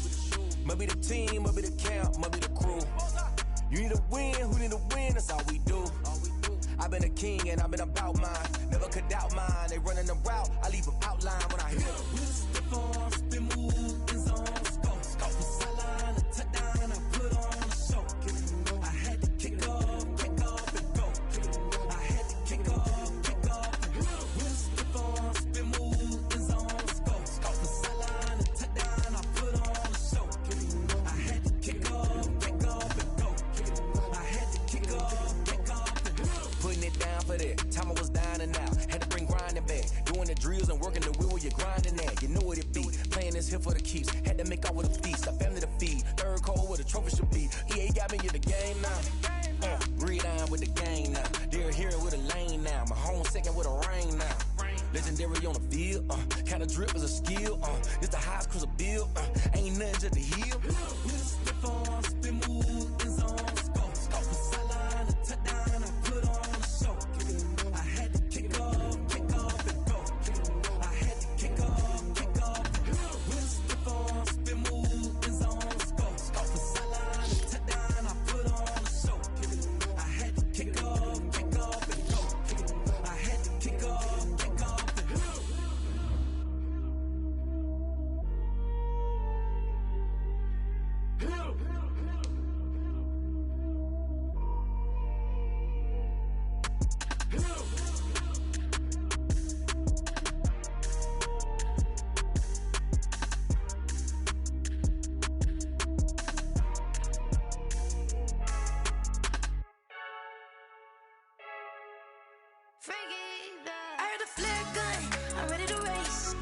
[SPEAKER 1] must be the team, must be the camp, must be the crew. You need a win, who need a win, that's all we do. I've been a king and I've been about mine, never could doubt mine. They running the route, I leave them outline when I hit them.
[SPEAKER 8] With a stiff arm, spin move, in zone, go. From sideline to touchdown, I put on a show. Kick it and go. I had to kick off and go. Kick it and go. I had to kick off and go. With a stiff arm, spin move, in zone, go. From sideline to touchdown, I put on a show. Kick it and go. I had to kick off and go. Kick it and go. I had to kick off and go.
[SPEAKER 1] Putting it down for that, time I was down and out, had to bring grinding back, doing the drills and working the wheel where you're grinding at, you know what it be, playing this here for the keeps, had to make out with a feast, a family to feed, third cold where the trophy should be, EA got me in the game now, read on with the game now, they're hearing with a lane now, my home second with a rain now, legendary on the field, kind of drip is a skill, it's the highest cruiser bill, ain't nothing just to heal.
[SPEAKER 8] With a stiff arm, spin move, in zone, go. From sideline to touchdown, I put on a show. Kick it and go. I had to kick off and go. Kick it and go. I had to kick off and go. With a stiff arm, spin move, in zone, go. From sideline to touchdown, I put on a show. Kick it and go. I had to kick off and go. Kick it and go. I had to kick off and go.
[SPEAKER 10] I heard a flare gun, I'm ready to race.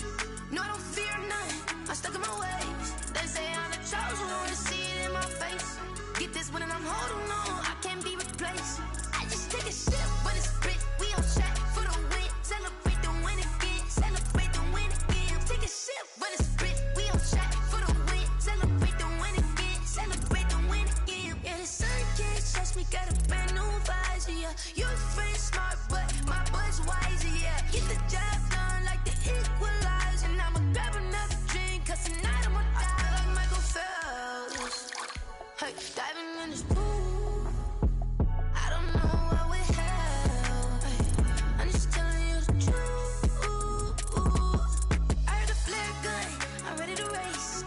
[SPEAKER 10] No, I don't fear none, I'm stuck in my ways. They say I'm the chosen one, see it in my face. Get this one and I'm holding on, I can't be replaced. I just take a sip, but it's split, we on track for the win. Celebrate the win again, celebrate the win again. Take a sip, but it's split, we on track for the win. Celebrate the win again, celebrate the win again. Yeah, the sun can't me, got a brand new visor, yeah. Your friend smart, but my boy's wiser, yeah. Get the job done like the equalizer. And I'ma grab another drink, cause tonight I'ma die like Michael Phelps. Hey, diving in this pool, I don't know what would help. Hey, I'm just telling you the truth. I heard a flare gun, I'm ready to race.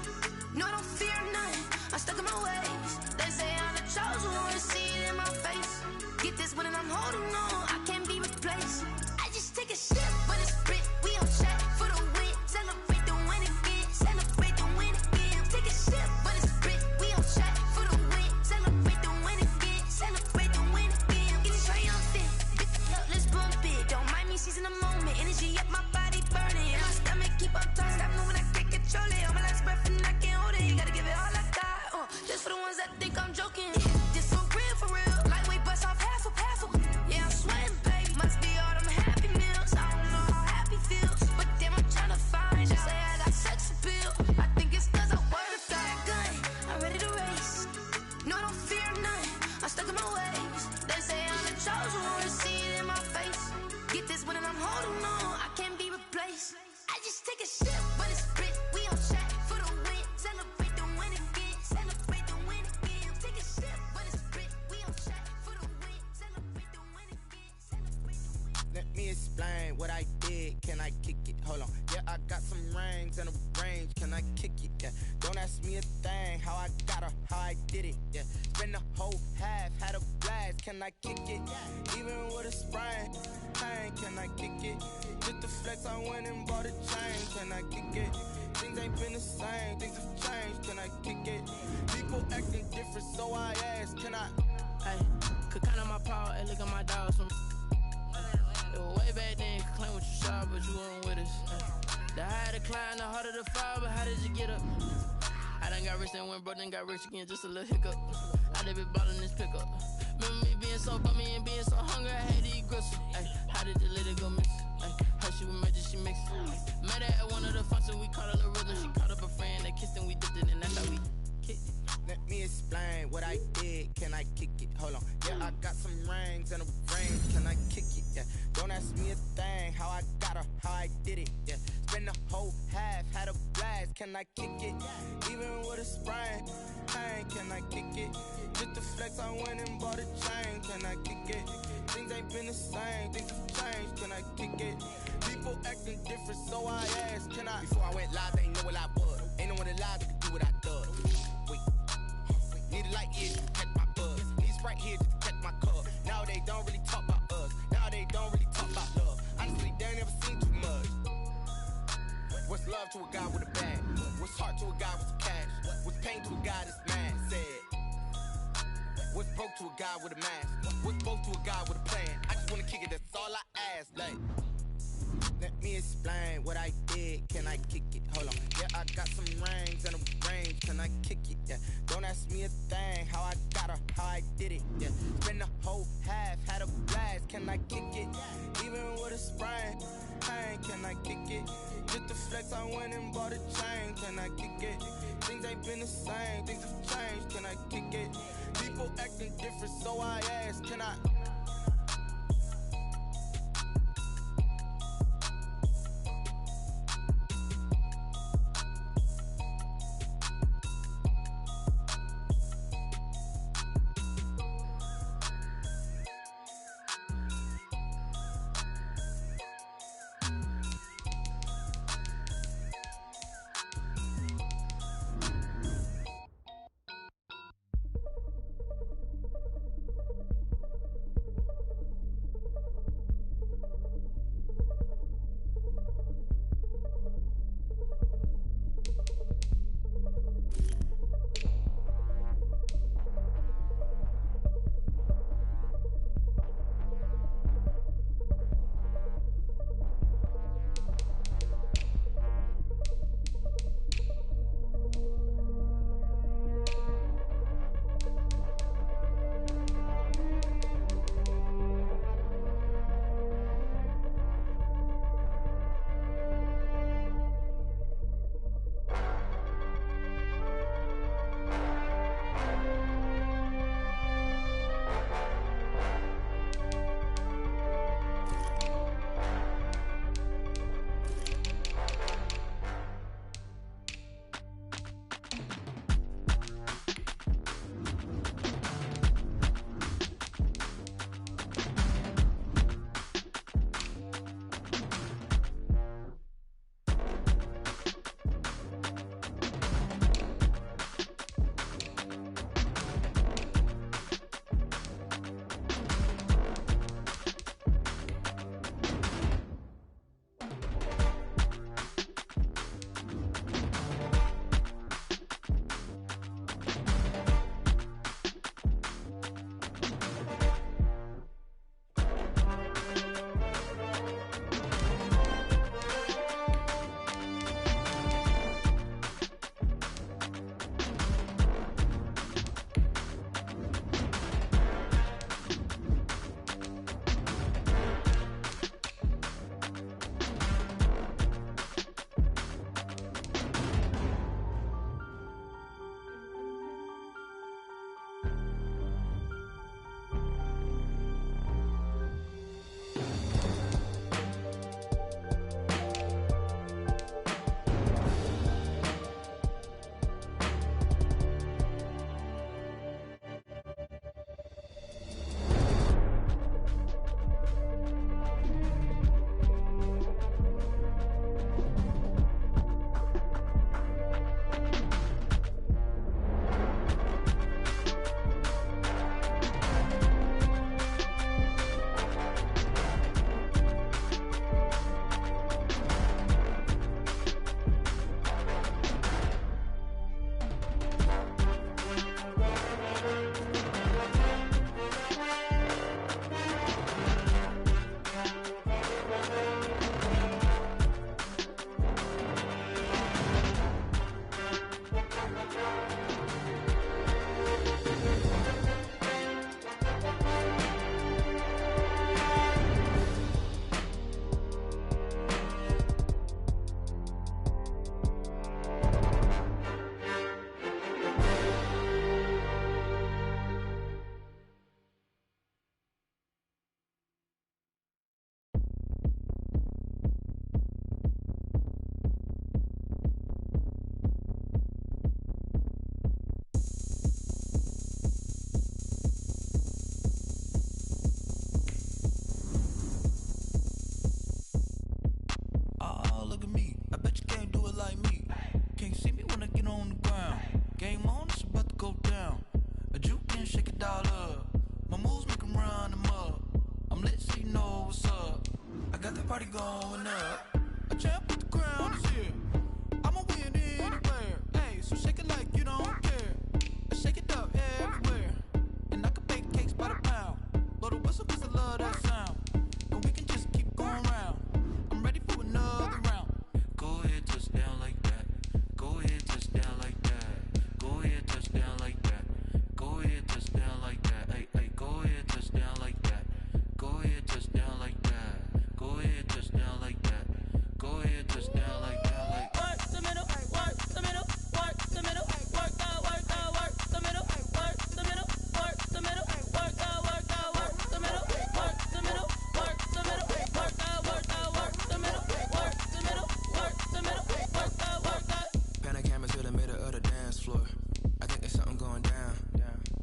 [SPEAKER 10] No, I don't fear nothing, I'm stuck in my ways. They say I'm the chosen one, see it in my face. Get this one and I'm holding on, I can't be replaced. I just take a sip, but it's Brit, we on chat for the win. Celebrate the win again, celebrate the win again. Take a sip, but it's Brit, we on chat for the win. Celebrate the win again, celebrate the win again. Get it triumphant, bitch, up, let's bump it. Don't mind me seizing the moment, energy up my body burning. And my stomach keep up tossed, stop moving, I can't control it. On my last breath and I can't hold it, you gotta give it all I got. Just for the ones that think I'm joking. This for real, lightweight bust off half of. Yeah, I'm sweating, babe, must be all them happy meals. I don't know how happy feels, but damn, I'm tryna find you. Say I got sex appeal, I think it's cause I wear the fire gun. I'm ready to race, no, I don't fear nothing, I'm stuck in my ways. They say I'm the chosen one, see it in my face. Get this one and I'm holding on, I can't be replaced. I just take a sip, but it's Brit, we on chat for the win. Celebrate the win again, celebrate the win again. Take a sip, but it's Brit, we on chat for the win. Celebrate the win again, celebrate the win.
[SPEAKER 1] Let me explain what I did. Can I kick it? Hold on. Yeah, I got some rings and a range. Can I kick it? Yeah. Don't ask me a thing. How I got her, how I did it. Yeah. Spend the whole half, had a blast. Can I kick it? Even with a sprain, pain. Can I kick it? Just the flex, I went and bought a chain. Can I kick it? Things ain't been the same. Things have changed. Can I kick it? People acting different, so I ask. Can I?
[SPEAKER 2] Hey, could count on my power and look at my dogs from. It was way back then, could claim what you saw, but you weren't with us. The higher the climb, the harder the fall, but how did you get up? I done got rich and went broke, then got rich again, just a little hiccup. I done been ballin' this pickup. Remember me being so bummy and being so hungry, I had to eat gristle. Ay, how did the lady go miss? Ay, her she was magic, she mixed. Met her at one of the functions, we caught a little rhythm. She caught up a friend, they kissed and we dipped it, and that's how we kicked it.
[SPEAKER 1] Let me explain what I did. Can I kick it? Hold on. Yeah, I got some rings and a range. Can I kick it? Yeah. Don't ask me a thing. How I got her, how I did it. Yeah. Spend the whole half, had a blast. Can I kick it? Even with a sprain, pain. Can I kick it? Just the flex, I went and bought a chain. Can I kick it? Things ain't been the same. Things have changed. Can I kick it? People acting different, so I asked. Can I? Before I went live, they ain't know what I was. Ain't no one alive that could do what I done. Wait. Need a light here to catch my buzz. Need Sprite here just to catch my cup. Now they don't really talk about us. Now they don't really talk about love. Honestly, they ain't never seen too much. What's love to a guy with a bag? What's heart to a guy with some cash? What's pain to a guy that's mad? Said. What's broke to a guy with a mask? What's broke to a guy with a plan? I just wanna kick it, that's all I ask. Like, let me explain what I did. Can I kick it? Hold on. Yeah, I got some rings and a range. Can I kick it? Yeah. Don't ask me a thing. How I got her, how I did it. Yeah. Spend the whole half, had a blast. Can I kick it? Even with a sprain, pain. Can I kick it? Just the flex, I went and bought a chain. Can I kick it? Things ain't been the same. Things have changed. Can I kick it? People acting different, so I ask. Can I?
[SPEAKER 11] can't see me when I get on the ground. Game on, it's about to go down. A juke and shake it all up. My moves make them run them up. I'm lit so you know what's up. I got the party going up. A champ with the crown is here. I'ma win anywhere. Hey, so shake it like you don't care. I shake it up everywhere. And I can bake cakes by the pound. Blow the whistle cause I love that sound. And we can just keep going round. I'm ready for another round. Go ahead, touch down like that. Go ahead, touch down like that. Go ahead, touch down like that. Go ahead, touch down like that. Hey, hey, go ahead, touch down like that. Go ahead, touch down like that. Go ahead, touch down like that. Go ahead, touch down like that. Like
[SPEAKER 2] work the middle, work the middle, work the middle, work out, work the middle, work the middle, work the middle, work out, work the middle, work the middle, work the middle, work out, work the middle, work the middle, work the middle, work out.
[SPEAKER 12] Pan a camera to the middle of the dance floor. I think there's something going down.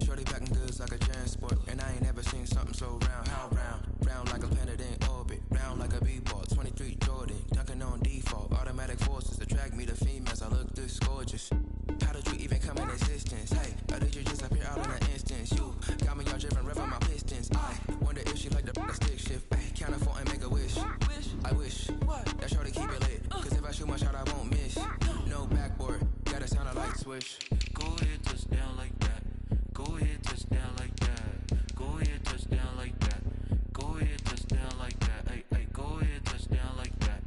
[SPEAKER 12] Shorty packing goods like a transport, and I ain't never seen something so round. How round? Round like a planet in orbit, round like a b-ball. 23 Jordan, dunking on default. Automatic forces attract me to females. I look this gorgeous. How did you even come in existence? Hey, or did you just appear out in an instance? You got me all driven, revving my pistons. I wonder if she like the stick shift. Ay, count a 4 and make a wish. I wish that shorty keep it lit, cause if I shoot my shot, I won't miss. No backboard, gotta sound a light switch.
[SPEAKER 11] Go ahead, touch down like that. Go ahead, touch down like that. Go ahead, touch down like that. Go ahead, touch down like that. Hey, hey, go ahead, touch down like that.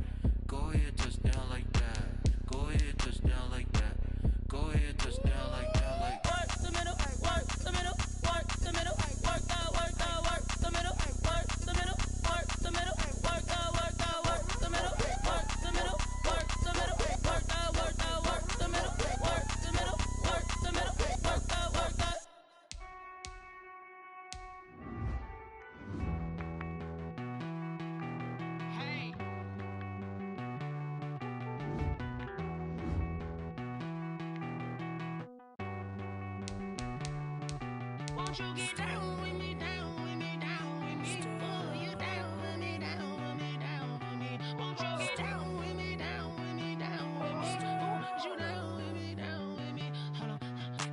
[SPEAKER 11] Go ahead, touch down like that. Go ahead, touch down like that. Go ahead, touch down like that. Like
[SPEAKER 2] work the middle, work the middle, work the middle, work out, work the middle, work the middle, work the middle, work out, work the middle, work the middle, work the middle, work out, work the middle, work the middle, work the middle, work out, work out. Hey. Won't you get down with me, down with me, down with me? Oh, you down with me, down with me, down with me. Won't you get down with me, down with me, down with me? Oh, you down with me, down with me? Hold on.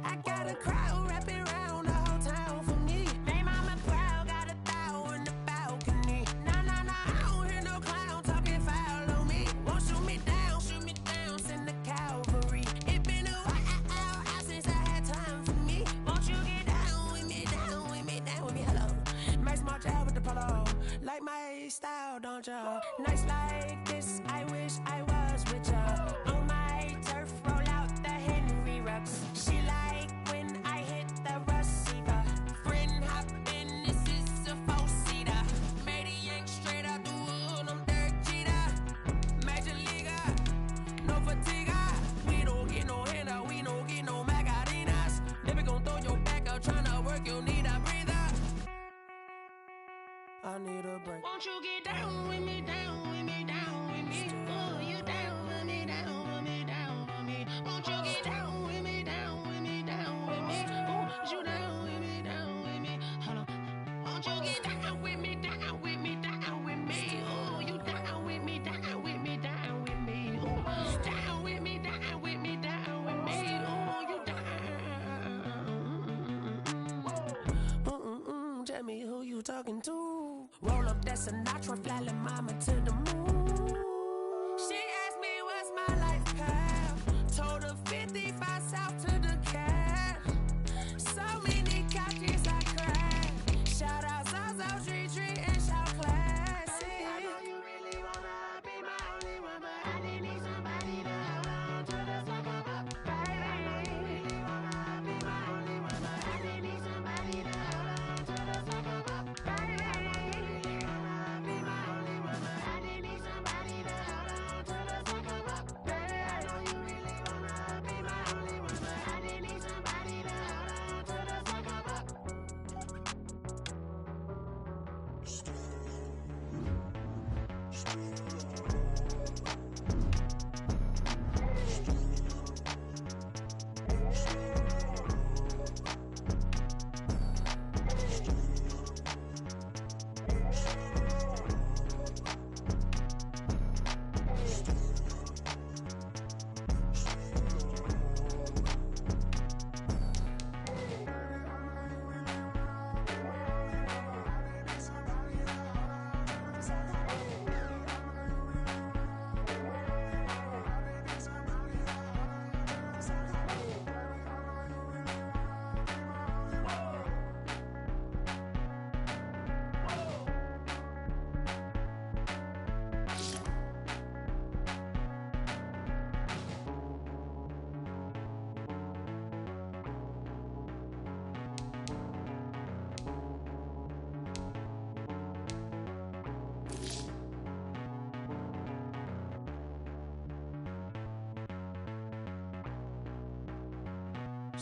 [SPEAKER 2] I got a crowd wrapping around the whole town for me. They mama proud, got 1,000 in the balcony. Nah, nah, nah, I don't hear no clown talking foul on me. Won't shoot me down, send the cavalry. It been a while since I had time for me. Won't you get down with me, down with me, down with me? Hello. Max March out with the polo. Like my style, don't ya? Nights like this, I wish I was with ya. On my turf, roll out the Henry Rux. She like when I hit the receiver. Friend hop in, this is a 4-seater. Made a yank straight out the wood, I'm Derek Jeter. Major leaguer, no fatigue. We don't get no handout, we don't get no Macarinas. Never gon' throw your back out, tryna work, you need a breather. I need a break. Won't you get down with me, down with me, down with me? Oh, you down with me, down with me, down with me? Won't you get down with me, down with me, down with me? Oh, you down with me, down with me? Hold on. Won't you get down with me, down with me, down with me? Oh, you down with me, down with me, down with me? Oh, down with me, down with me, down with me? Oh, you down. Tell me who you talking to. Roll up that Sinatra, fly la mama to the moon. She asked me what's my life path. Told her 55 south to the cat. So many couches I cracked. Shout out Zazo, Tree, and shout classic. I know you really wanna be my only one, but I didn't need somebody to hold on to the sucker up. Baby, I know you really wanna be my only one, but I didn't need somebody to hold on to the sucker up. Baby, I know you really wanna be my only one, but I didn't need somebody to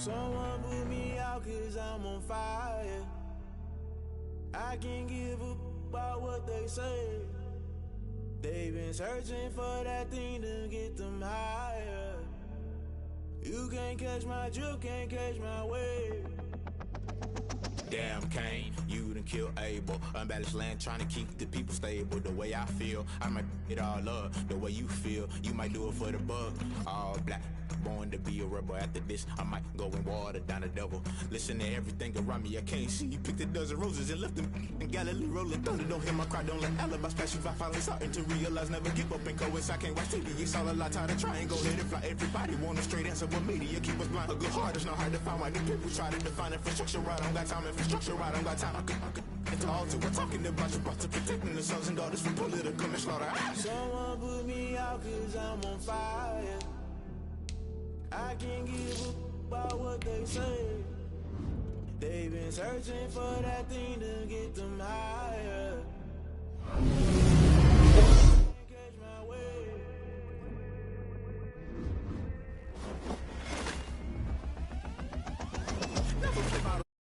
[SPEAKER 8] Someone put me out 'cause I'm on fire. I can't give up about what they say. They've been searching for that thing to get them higher. You can't catch my drift, can't catch my wave.
[SPEAKER 13] Damn, Kane, you done killed Abel. Unbalanced land, trying to keep the people stable. The way I feel, I might it all up. The way you feel, you might do it for the bug. All black, born to be a rebel. After this, I might go and water down the devil. Listen to everything around me, I can't see. Picked a dozen roses and left them in Galilee rolling thunder. Don't hear my cry, don't let alibis pass you. I finally starting to realize, never give up and coincide. Can't watch TV, it's all a lot. Time to try and go ahead and fly. Everybody want a straight answer, but media keep us blind. A good heart is not hard to find. Why the people try to define infrastructure right? I don't got time, infrastructure right? I don't got time. I could into altar. We're talking about you, about to protecting the sons and daughters from political manslaughter.
[SPEAKER 8] Someone put me out 'cause I'm on fire. I can't give up about what they say. They've been searching for that thing to get them higher.